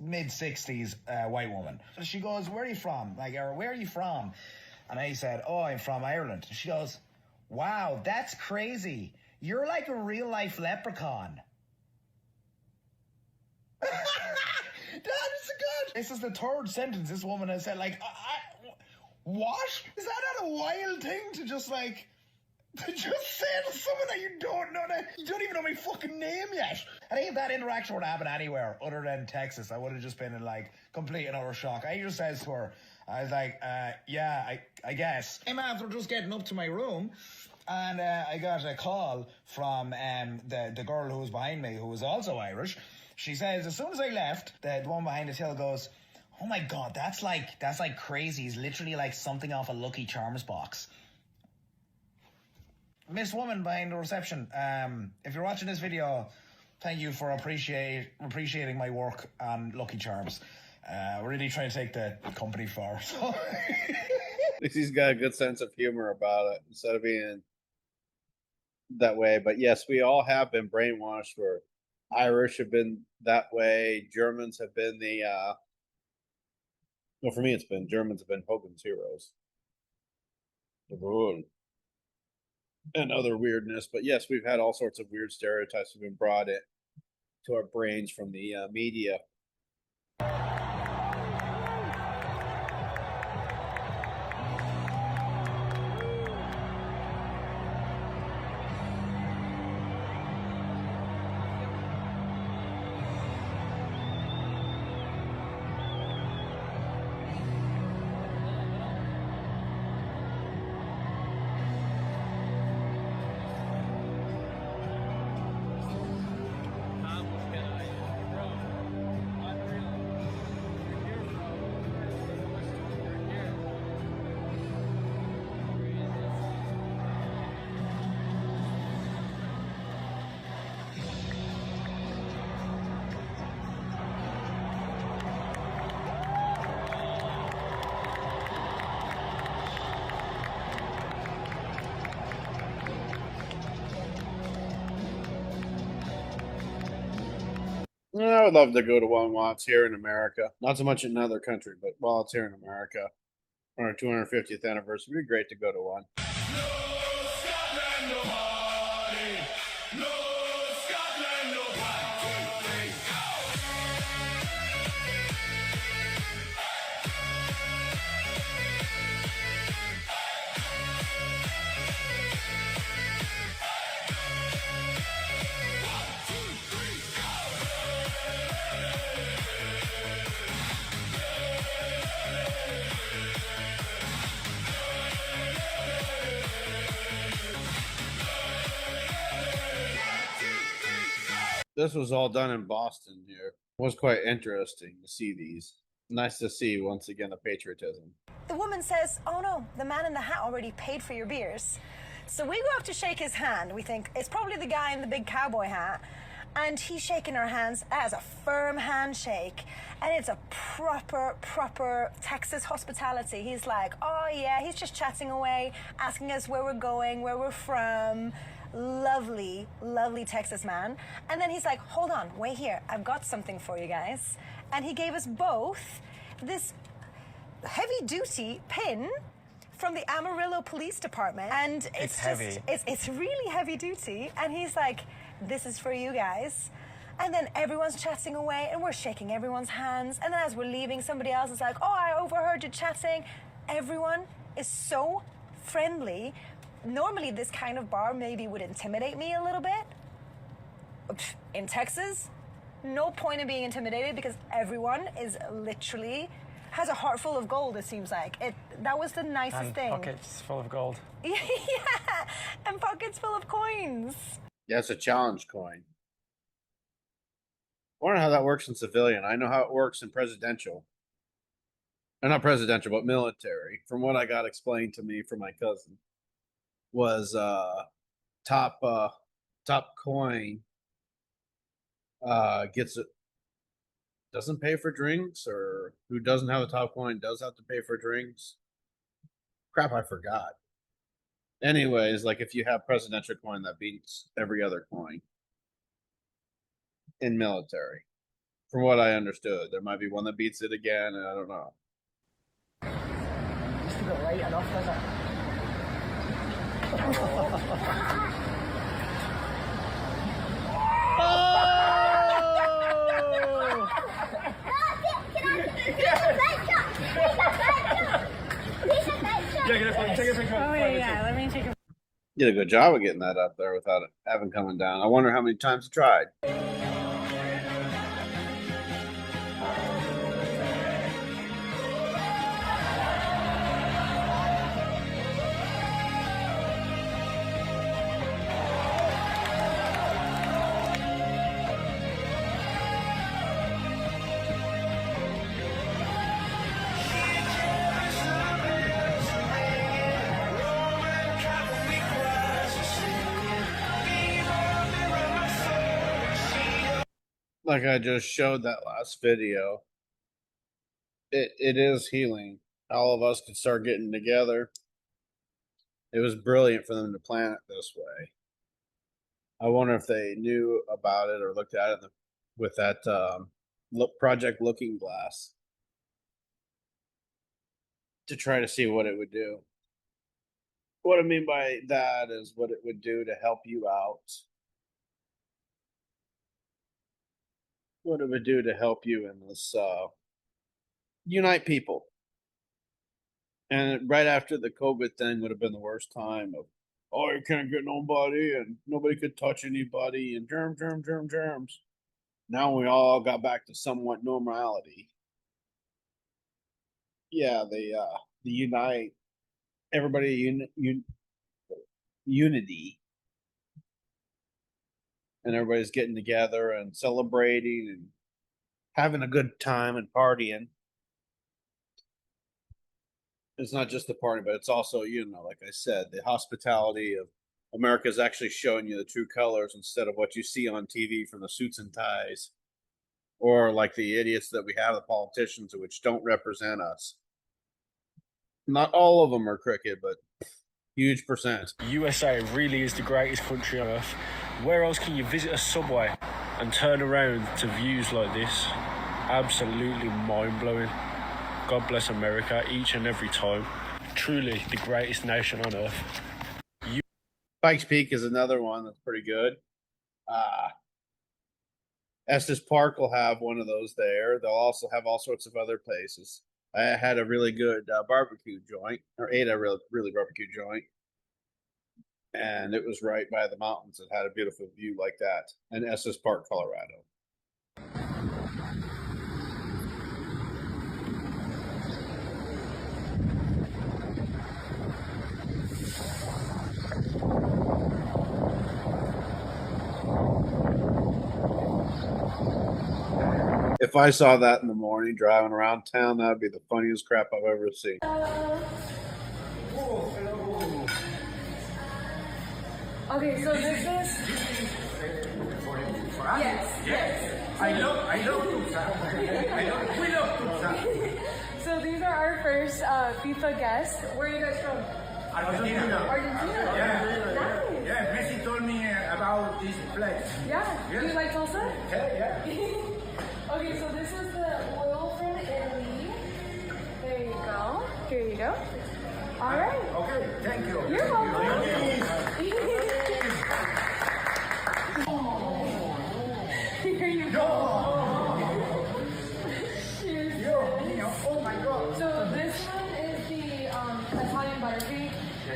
mid-60s white woman. She goes, where are you from? Or where are you from? And I said, oh, I'm from Ireland. She goes, wow, that's crazy. You're like a real-life leprechaun. That is good. This is the third sentence this woman has said. Like, what? Is that not a wild thing to just say to someone that you don't know, that you don't even know my fucking name yet? I think if that interaction would happen anywhere other than Texas, I would have just been in like complete and utter shock. I just says to her, I was like, yeah, I guess. I'm after just getting up to my room, and I got a call from the girl who was behind me, who was also Irish. She says, as soon as I left, the one behind the till goes, oh my God, that's like crazy. It's literally like something off a Lucky Charms box. Miss Woman behind the reception, if you're watching this video, thank you for appreciating my work on Lucky Charms. We're really trying to take the company far. So. At least he's got a good sense of humor about it instead of being that way. But yes, we all have been brainwashed. Where Irish have been that way. Germans have been well, for me, it's been Germans have been Hogan's Heroes. And other weirdness. But yes, we've had all sorts of weird stereotypes have been brought in to our brains from the media. would love to go to one while it's here in America. Not so much in another country, but while it's here in America. On our 250th anniversary, it'd be great to go to one. This was all done in Boston here. It was quite interesting to see these. Nice to see, once again, the patriotism. The woman says, oh no, the man in the hat already paid for your beers. So we go up to shake his hand. We think it's probably the guy in the big cowboy hat. And he's shaking our hands as a firm handshake. And it's a proper Texas hospitality. He's like, oh yeah, he's just chatting away, asking us where we're going, where we're from. Lovely Texas man. And then he's like, hold on, wait here. I've got something for you guys. And he gave us both this heavy-duty pin from the Amarillo Police Department. And it's heavy. It's really heavy-duty. And he's like, this is for you guys. And then everyone's chatting away, and we're shaking everyone's hands. And then as we're leaving, somebody else is like, oh, I overheard you chatting. Everyone is so friendly. Normally, this kind of bar maybe would intimidate me a little bit. In Texas, no point in being intimidated because everyone is literally has a heart full of gold, it seems like. That was the nicest thing. Pockets full of gold. Yeah, and pockets full of coins. Yeah, it's a challenge coin. I wonder how that works in civilian. I know how it works in presidential. Or not presidential, but military. From what I got explained to me from my cousin. Was top coin gets it, doesn't pay for drinks, or who doesn't have a top coin does have to pay for drinks. Crap, I forgot. Anyways, like if you have presidential coin, that beats every other coin in military. From what I understood, there might be one that beats it again, and I don't know. Just a bit late enough, does it? Yeah, let me take a Did a good job of getting that up there without it having coming down. I wonder how many times he tried. Like I just showed that last video, it is healing. All of us could start getting together. It was brilliant for them to plan it this way. I wonder if they knew about it or looked at it with that Project Looking Glass to try to see what it would do. What I mean by that is what it would do to help you out. What it would do to help you in this unite people. And right after the COVID thing would have been the worst time of, oh, you can't get nobody and nobody could touch anybody and germs. Now we all got back to somewhat normality. Yeah, the unite everybody unity. And everybody's getting together and celebrating and having a good time and partying. It's not just the party, but it's also, like I said, the hospitality of America is actually showing you the true colors instead of what you see on TV from the suits and ties. Or like the idiots that we have, the politicians, which don't represent us. Not all of them are crooked, but huge percent. USA really is the greatest country on earth. Where else can you visit a Subway? and turn around to views like this, absolutely mind-blowing. God bless America each and every time. Truly the greatest nation on earth. Pikes Peak is another one that's pretty good. Estes Park will have one of those there. They'll also have all sorts of other places. I had a really good barbecue joint, or ate a really barbecue joint, and it was right by the mountains. It had a beautiful view like that in Estes Park, Colorado. If I saw that in the morning driving around town, that would be the funniest crap I've ever seen. Okay, so this is... Yes. I love Tucson. We love Tucson. So these are our first FIFA guests. Where are you guys from? Argentina. Argentina? Yeah. Nice. Yeah, Messi told me about this place. Yeah. Do you like salsa? Yeah. Okay, so this is the oil from Italy. There you go. Here you go. All right. Okay, thank you. You're welcome. Here you go. Cheers. Oh my God. So this one is the Italian buttercake.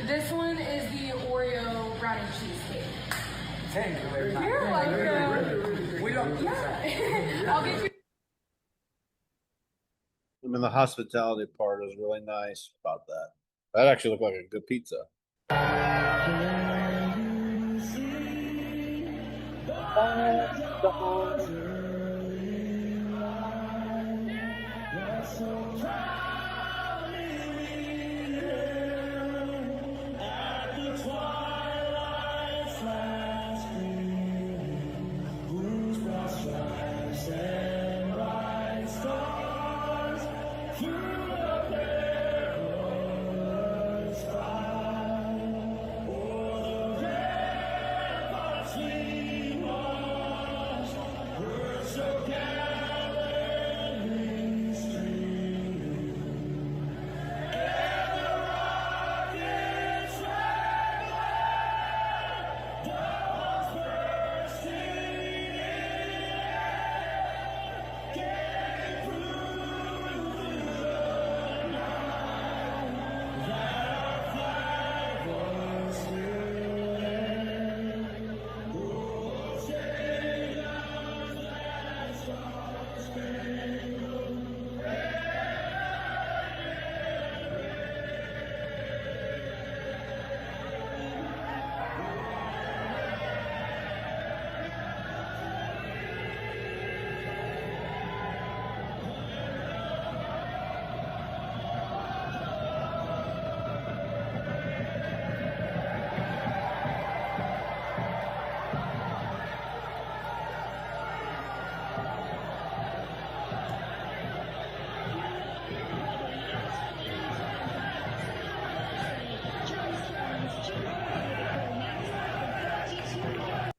This one is the Oreo brownie cheesecake. Thank you very much. You're welcome. We love Yeah. I'll get you. I mean, the hospitality part is really nice about that. That actually looked like a good pizza.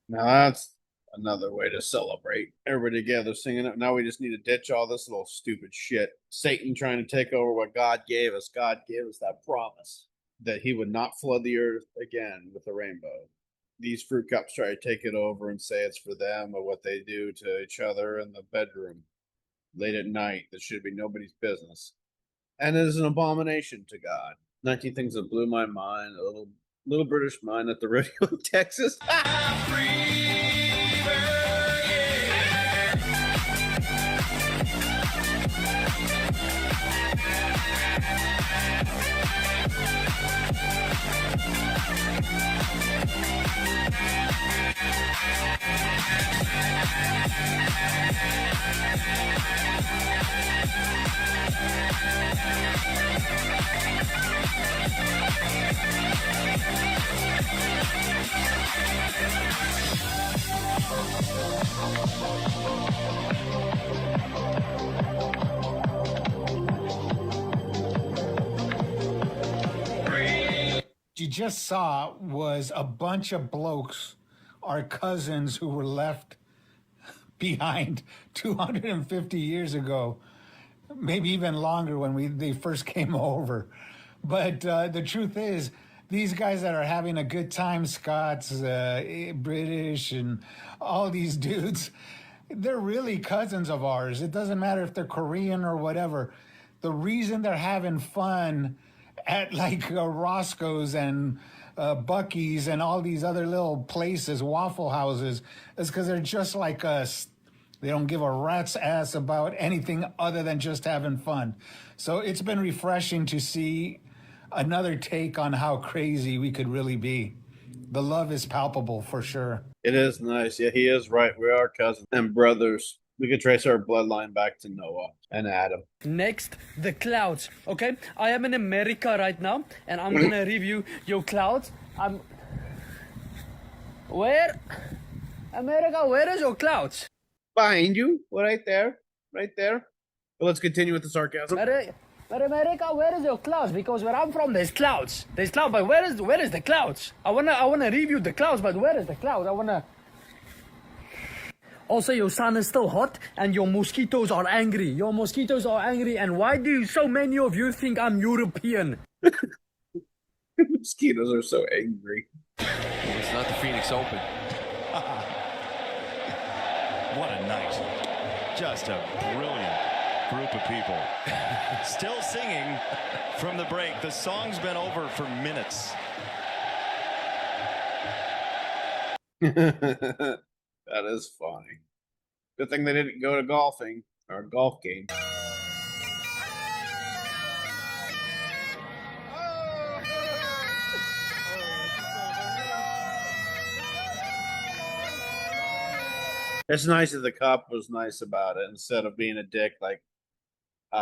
Now that's another way to celebrate. Everybody together singing it. Now we just need to ditch all this little stupid shit. Satan trying to take over what God gave us. God gave us that promise that he would not flood the earth again with a rainbow. These fruit cups try to take it over and say it's for them or what they do to each other in the bedroom late at night. That should be nobody's business. And it is an abomination to God. 19 things that blew my mind. A little British mind at the rodeo in Texas. You just saw was a bunch of blokes, our cousins who were left behind 250 years ago, maybe even longer when they first came over. But the truth is, these guys that are having a good time, Scots, British, and all these dudes, they're really cousins of ours. It doesn't matter if they're Korean or whatever. The reason they're having fun at like Roscoe's and Bucky's and all these other little places, Waffle Houses, is because they're just like us. They don't give a rat's ass about anything other than just having fun. So it's been refreshing to see another take on how crazy we could really be. The love is palpable for sure. It is nice. Yeah, he is right. We are cousins and brothers. We could trace our bloodline back to Noah and Adam. Next, the clouds. Okay, I am in America right now, and I'm gonna review your clouds. Where? America, where is your clouds? Behind you, right there, right there. Well, let's continue with the sarcasm. But America, where is your clouds? Because where I'm from, there's clouds. There's clouds, but where is the clouds? I wanna review the clouds, but where is the clouds? Also, your sun is still hot, and your mosquitoes are angry. Your mosquitoes are angry, and why do so many of you think I'm European? Mosquitoes are so angry. It's not the Phoenix Open. What a night. Just a brilliant group of people. Still singing from the break. The song's been over for minutes. That is funny. Good thing they didn't go to golfing or a golf game. It's nice that the cop was nice about it instead of being a dick like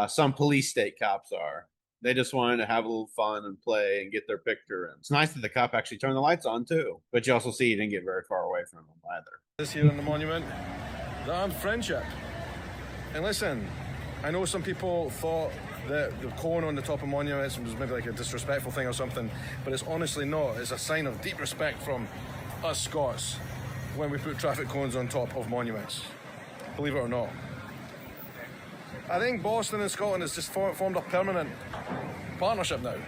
some police state cops are. They just wanted to have a little fun and play and get their picture in. It's nice that the cop actually turned the lights on too. But you also see he didn't get very far away from him either. This here on the monument, the armed friendship. And listen, I know some people thought that the cone on the top of monuments was maybe like a disrespectful thing or something, but it's honestly not. It's a sign of deep respect from us Scots when we put traffic cones on top of monuments. Believe it or not. I think Boston and Scotland has just formed a permanent partnership now. And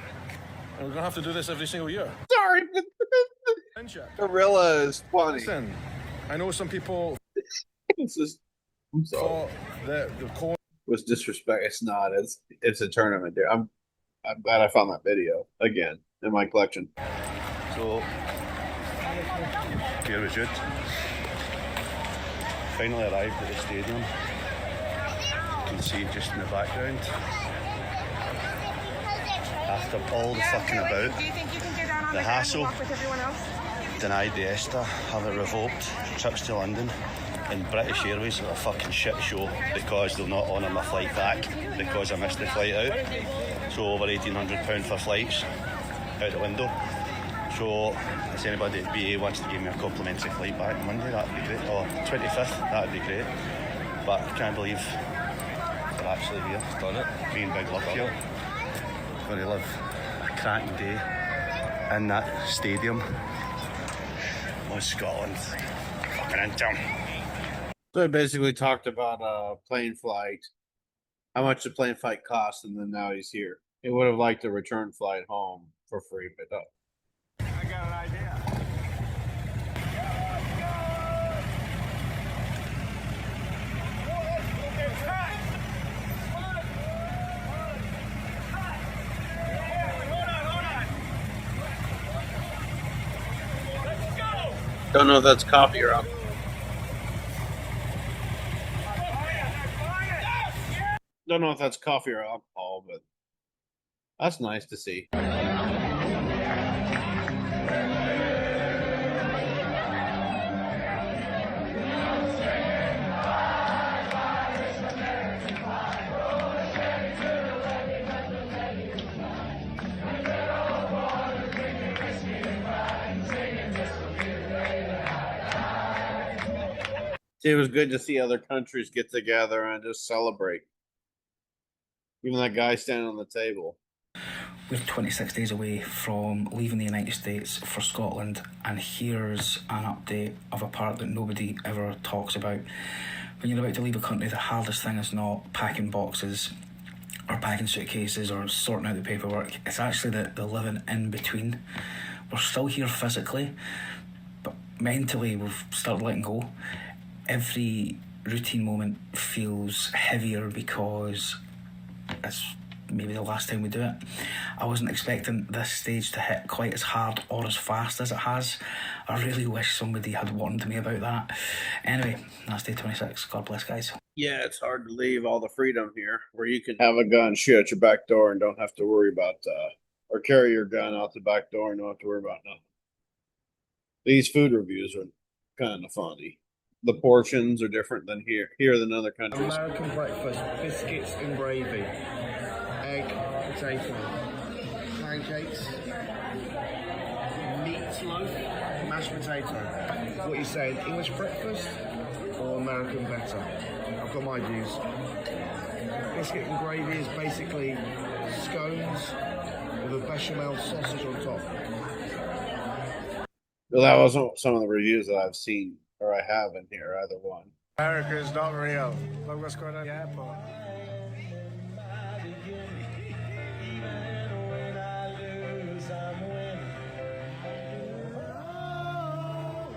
we're going to have to do this every single year. Sorry. Gorilla is funny. Listen, I know some people I'm sorry. thought that the cone was disrespect. It's not. It's a tournament, dude. I'm glad I found that video again in my collection. So, here was it. Finally arrived at the stadium. You can see it just in the background. After all the fucking about, the hassle, denied the ESTA, have it revoked, trips to London, and British Airways are a fucking shit show because they'll not honour my flight back because I missed the flight out. So over £1,800 for flights out the window. So if anybody at BA wants to give me a complimentary flight back on Monday, that'd be great. Or 25th, that'd be great. But I can't believe they're actually here. Done it. Being big luck here. Going to live a cracking day in that stadium. Oh, Scotland. Fucking Inter. So I basically talked about plane flight, how much the plane flight cost, and then now he's here. He would have liked a return flight home for free, but I got an idea. don't know if that's coffee or alcohol. Don't know if that's coffee or alcohol, but that's nice to see. It was good to see other countries get together and just celebrate. Even that guy standing on the table. We're 26 days away from leaving the United States for Scotland, and here's an update of a part that nobody ever talks about. when you're about to leave a country, the hardest thing is not packing boxes or packing suitcases or sorting out the paperwork. It's actually the living in between. We're still here physically, but mentally we've started letting go. Every routine moment feels heavier because it's maybe the last time we do it. I wasn't expecting this stage to hit quite as hard or as fast as it has. I really wish somebody had warned me about that. Anyway, that's day 26. God bless, guys. Yeah, it's hard to leave all the freedom here where you can have a gun, shoot at your back door, and don't have to worry about, or carry your gun out the back door and don't have to worry about nothing. These food reviews are kind of funny. The portions are different than here than other countries. American breakfast, biscuits and gravy, egg, potato, pancakes, meatloaf, mashed potato. What are you saying, English breakfast or American better? I've got my views. Biscuit and gravy is basically scones with a bechamel sausage on top. Well, that wasn't some of the reviews that I've seen, or I have in here, either one. America is not real. Look what's going on at the airport.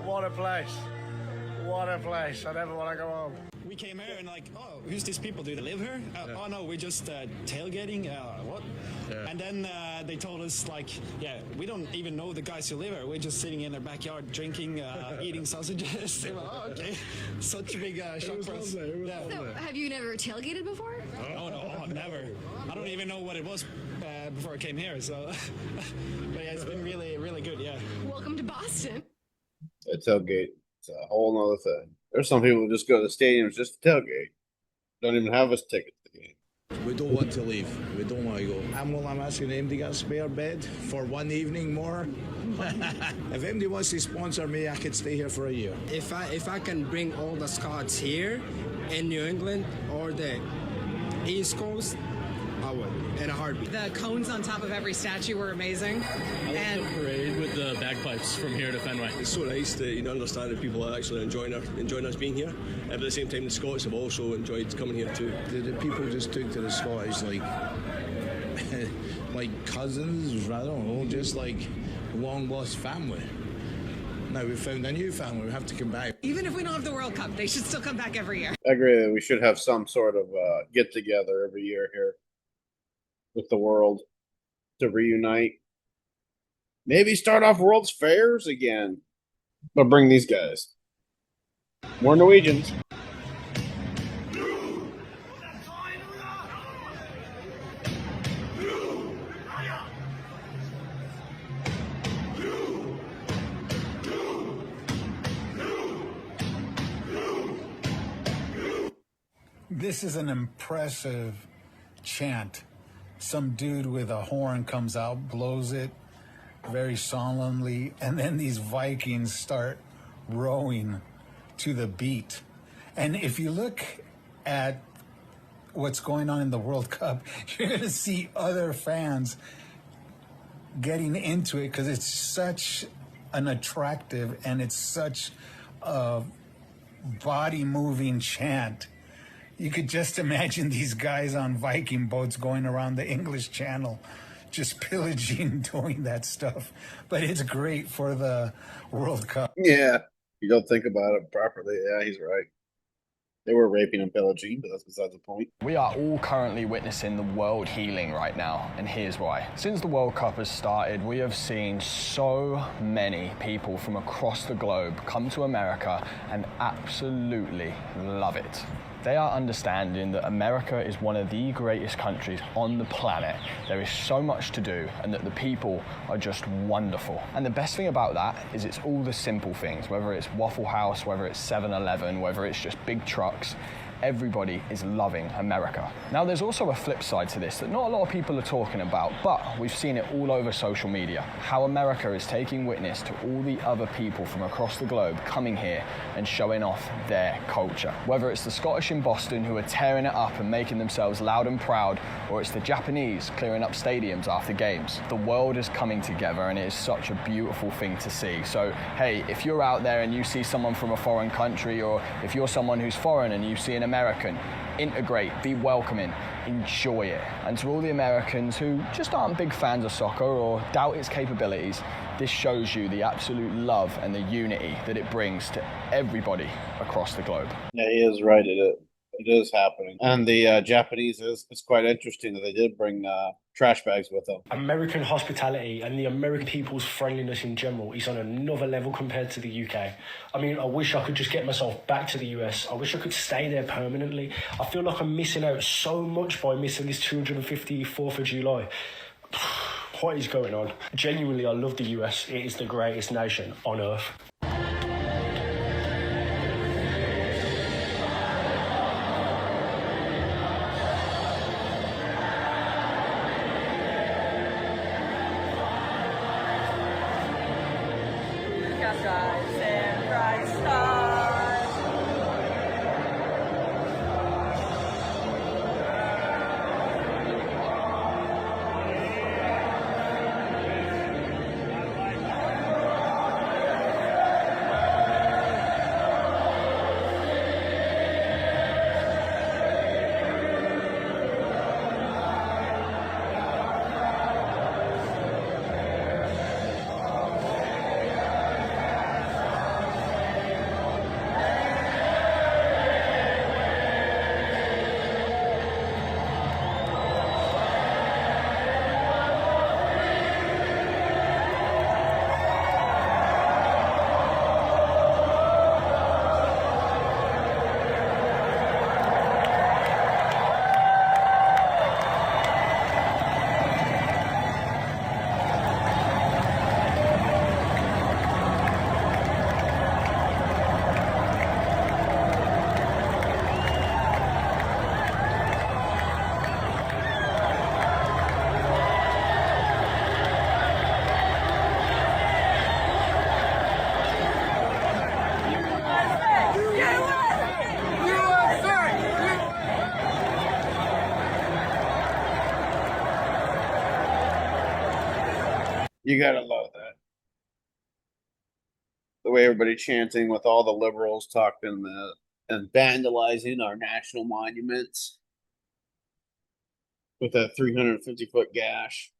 What a place. What a place. I never want to go home. We came here and like, oh, who's these people? Do they live here? Oh no, we're just tailgating. What? Yeah. And then they told us like, yeah, we don't even know the guys who live here. We're just sitting in their backyard drinking, eating sausages. They were, oh, okay. Such a big shock for us. Yeah. So, have you never tailgated before? Oh no, never. I don't even know what it was before I came here. So, but yeah, it's been really, really good. Yeah. Welcome to Boston. A tailgate. It's a whole nother thing. There's some people who just go to the stadiums just to tailgate. Don't even have us tickets to the game. We don't want to leave. We don't want to go. I'm asking them to get a spare bed for one evening more. If anybody wants to sponsor me, I could stay here for a year. If I can bring all the Scots here in New England or the East Coast, I would, in a heartbeat. The cones on top of every statue were amazing. I love the parade with the bagpipes from here to Fenway. It's so nice to understand that people are actually enjoying us being here. And at the same time, the Scots have also enjoyed coming here too. The people just took to the Scottish like like cousins, I don't know, just like long lost family. Now we've found a new family, we have to come back. Even if we don't have the World Cup, they should still come back every year. I agree that we should have some sort of get together every year here with the world to reunite. Maybe start off World's Fairs again, but bring these guys. More Norwegians. This is an impressive chant. Some dude with a horn comes out, blows it very solemnly, and then these Vikings start rowing to the beat. And if you look at what's going on in the World Cup, you're going to see other fans getting into it because it's such an attractive and it's such a body-moving chant. You could just imagine these guys on Viking boats going around the English Channel, just pillaging, doing that stuff. But it's great for the World Cup. Yeah, you don't think about it properly. Yeah, he's right. They were raping and pillaging, but that's beside the point. We are all currently witnessing the world healing right now, and here's why. Since the World Cup has started, we have seen so many people from across the globe come to America and absolutely love it. They are understanding that America is one of the greatest countries on the planet. There is so much to do and that the people are just wonderful. And the best thing about that is it's all the simple things, whether it's Waffle House, whether it's 7-Eleven, whether it's just big trucks. everybody is loving America. Now, there's also a flip side to this that not a lot of people are talking about, but we've seen it all over social media, how America is taking witness to all the other people from across the globe coming here and showing off their culture. Whether it's the Scottish in Boston who are tearing it up and making themselves loud and proud, or it's the Japanese clearing up stadiums after games. The world is coming together and it is such a beautiful thing to see. So, hey, if you're out there and you see someone from a foreign country, or if you're someone who's foreign and you see an American, integrate, be welcoming, enjoy it. And to all the Americans who just aren't big fans of soccer or doubt its capabilities, this shows you the absolute love and the unity that it brings to everybody across the globe. Yeah, he is right. It is happening. And the Japanese, it's quite interesting that they did bring trash bags with them. American hospitality and the American people's friendliness in general is on another level compared to the UK. I mean, I wish I could just get myself back to the US. I wish I could stay there permanently. I feel like I'm missing out so much by missing this 254th of July. What is going on? Genuinely, I love the US. It is the greatest nation on earth. You gotta love that. The way everybody chanting with all the liberals talking and vandalizing our national monuments with a 350-foot gash.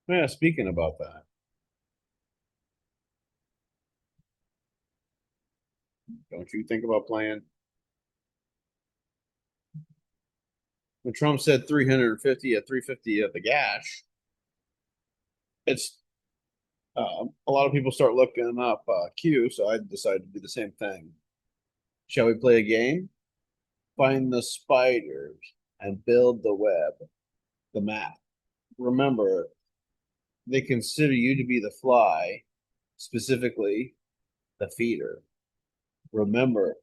Yeah, speaking about that. Don't you think about playing? When Trump said 350 at 350 at the gash, it's a lot of people start looking up Q, so I decided to do the same thing. Shall we play a game? Find the spiders and build the web, the map. Remember, they consider you to be the fly, specifically the feeder. Remember,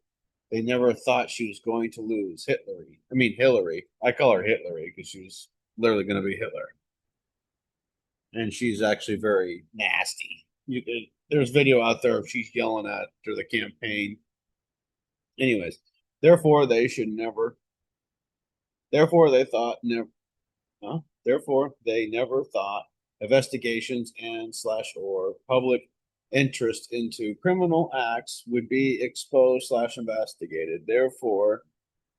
they never thought she was going to lose Hillary. I call her Hitlery because she was literally going to be Hitler. And she's actually very nasty. There's video out there of she's yelling at her the campaign. Anyways, therefore they never thought investigations and / or public interest into criminal acts would be exposed / investigated. Therefore,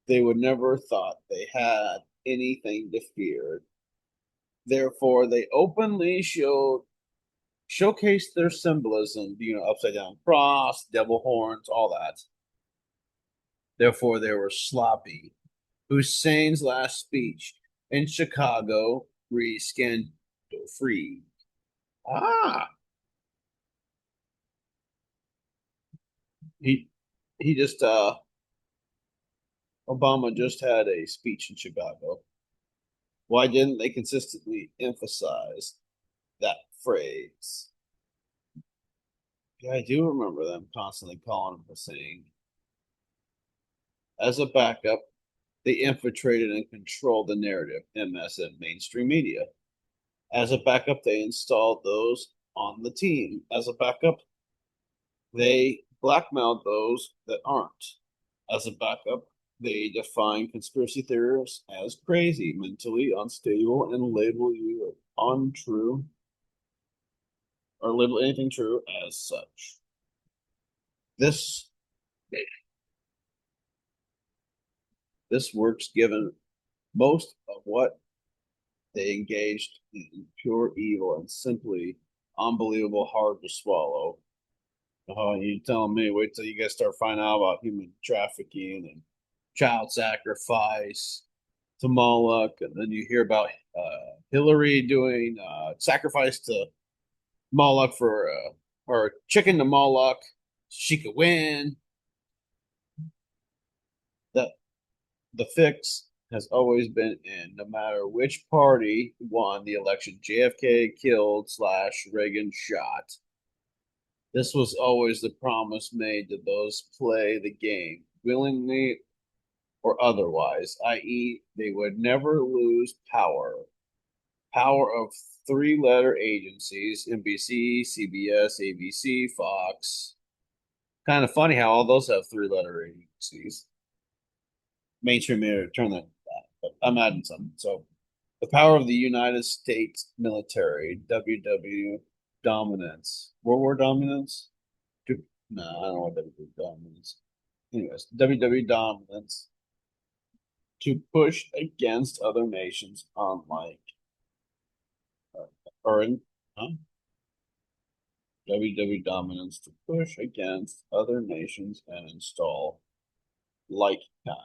they would never thought they had anything to fear. Therefore, they openly showcased their symbolism, upside down cross, devil horns, all that. Therefore, they were sloppy. Hussein's last speech in Chicago scandal-free. Obama just had a speech in Chicago. Why didn't they consistently emphasize that phrase? Yeah, I do remember them constantly calling him Hussein. As a backup, they infiltrated and controlled the narrative, MSN mainstream media. As a backup, they installed those on the team. As a backup, they blackmailed those that aren't. As a backup, they define conspiracy theorists as crazy, mentally unstable, and label you untrue or label anything true as such. This works given most of what they engaged in pure evil and simply unbelievable hard to swallow. Oh, you telling me? Wait till you guys start finding out about human trafficking and child sacrifice to Moloch, and then you hear about Hillary doing sacrifice to Moloch for or chicken to Moloch. She could win. The fix has always been in, no matter which party won the election. JFK killed / Reagan shot. This was always the promise made to those play the game, willingly or otherwise, i.e., they would never lose power. Power of 3-letter agencies, NBC, CBS, ABC, Fox. Kind of funny how all those have 3-letter agencies. Mainstream media turn that, but I'm adding some. So, the power of the United States military, WW dominance, World War dominance. No, I don't know what WW dominance. Anyways, WW dominance to push against other nations, unlike WW dominance to push against other nations and install like kind.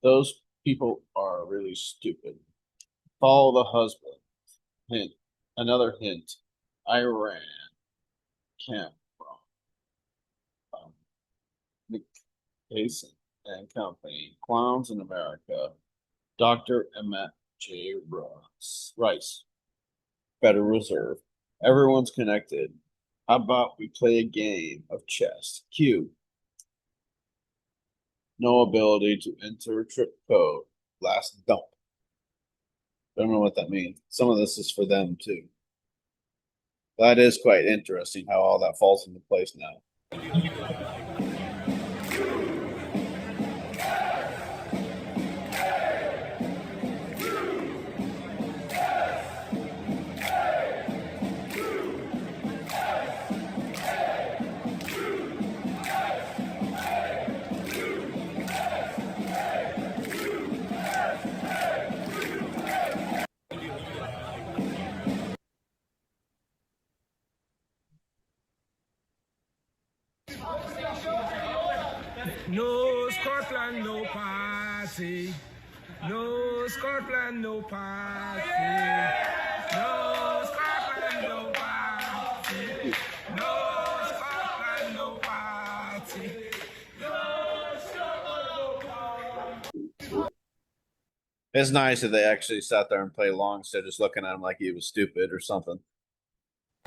Those people are really stupid. Follow the husband. Hint. Another hint. Iran. Camp from Nick Mason and Company. Clowns in America. Dr. Emmett J. Rice. Federal Reserve. Everyone's connected. How about we play a game of chess? Q. No ability to enter trip code. Last dump. Don't know what that means. Some of this is for them too. That is quite interesting how all that falls into place now. No Scotland, no party. No Scotland, no party. No Scotland, no party. No Scotland, no party. No Scotland, no party. It's nice that they actually sat there and played along instead of just looking at him like he was stupid or something.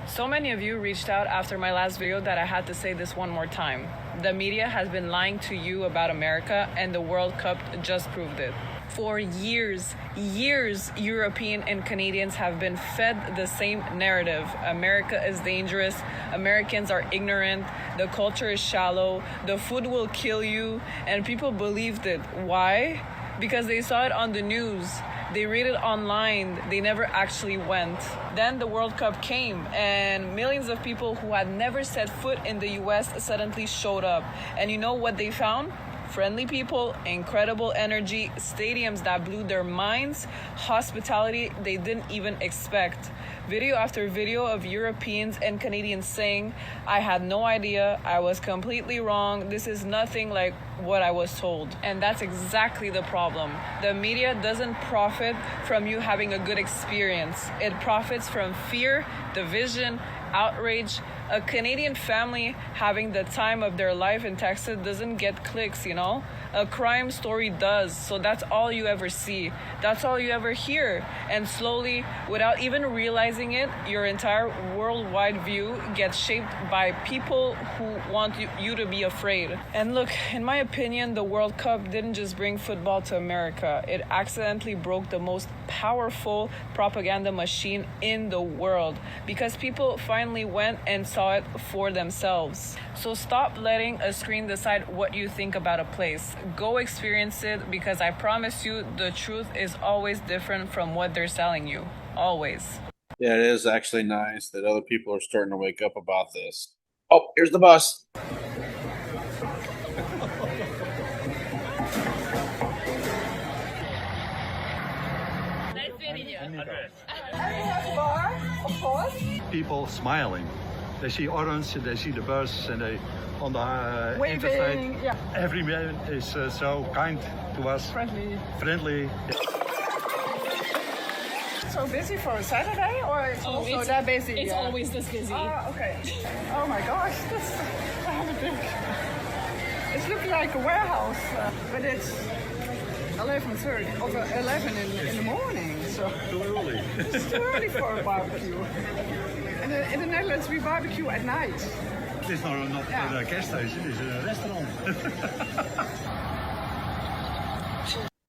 So many of you reached out after my last video that I had to say this one more time. The media has been lying to you about America, and the World Cup just proved it. For years, European and Canadians have been fed the same narrative. America is dangerous, Americans are ignorant, the culture is shallow, the food will kill you, and people believed it. Why? Because they saw it on the news. They read it online. They never actually went. Then the World Cup came, and millions of people who had never set foot in the US suddenly showed up. And you know what they found? Friendly people, incredible energy, stadiums that blew their minds, hospitality they didn't even expect. Video after video of Europeans and Canadians saying, I had no idea, I was completely wrong, this is nothing like what I was told. And that's exactly the problem. The media doesn't profit from you having a good experience. It profits from fear, division, outrage, A Canadian family having the time of their life in Texas doesn't get clicks, you know? A crime story does. So that's all you ever see. That's all you ever hear. And slowly, without even realizing it, your entire worldwide view gets shaped by people who want you to be afraid. And look, in my opinion, the World Cup didn't just bring football to America. It accidentally broke the most powerful propaganda machine in the world because people finally went and saw it for themselves. So stop letting a screen decide what you think about a place. Go experience it, because I promise you the truth is always different from what they're selling you. Always. Yeah, it is actually nice that other people are starting to wake up about this. Oh, here's the bus. People smiling. They see orange, they see the bus, and they on the waving. interstate. Yeah. Every man is so kind to us. Friendly. So busy for a Saturday, or it's also it's, that busy? It's always this busy. Ah, okay. Oh my gosh, that's it looks like a warehouse, but it's 11:30 or 11 in the morning. So too early. It's too early for a barbecue. In the Netherlands, we barbecue at night. Het is nou not a gas station, het is een restaurant.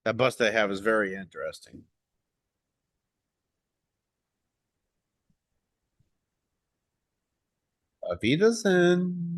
That bus they have is very interesting. Auf Wiedersehen.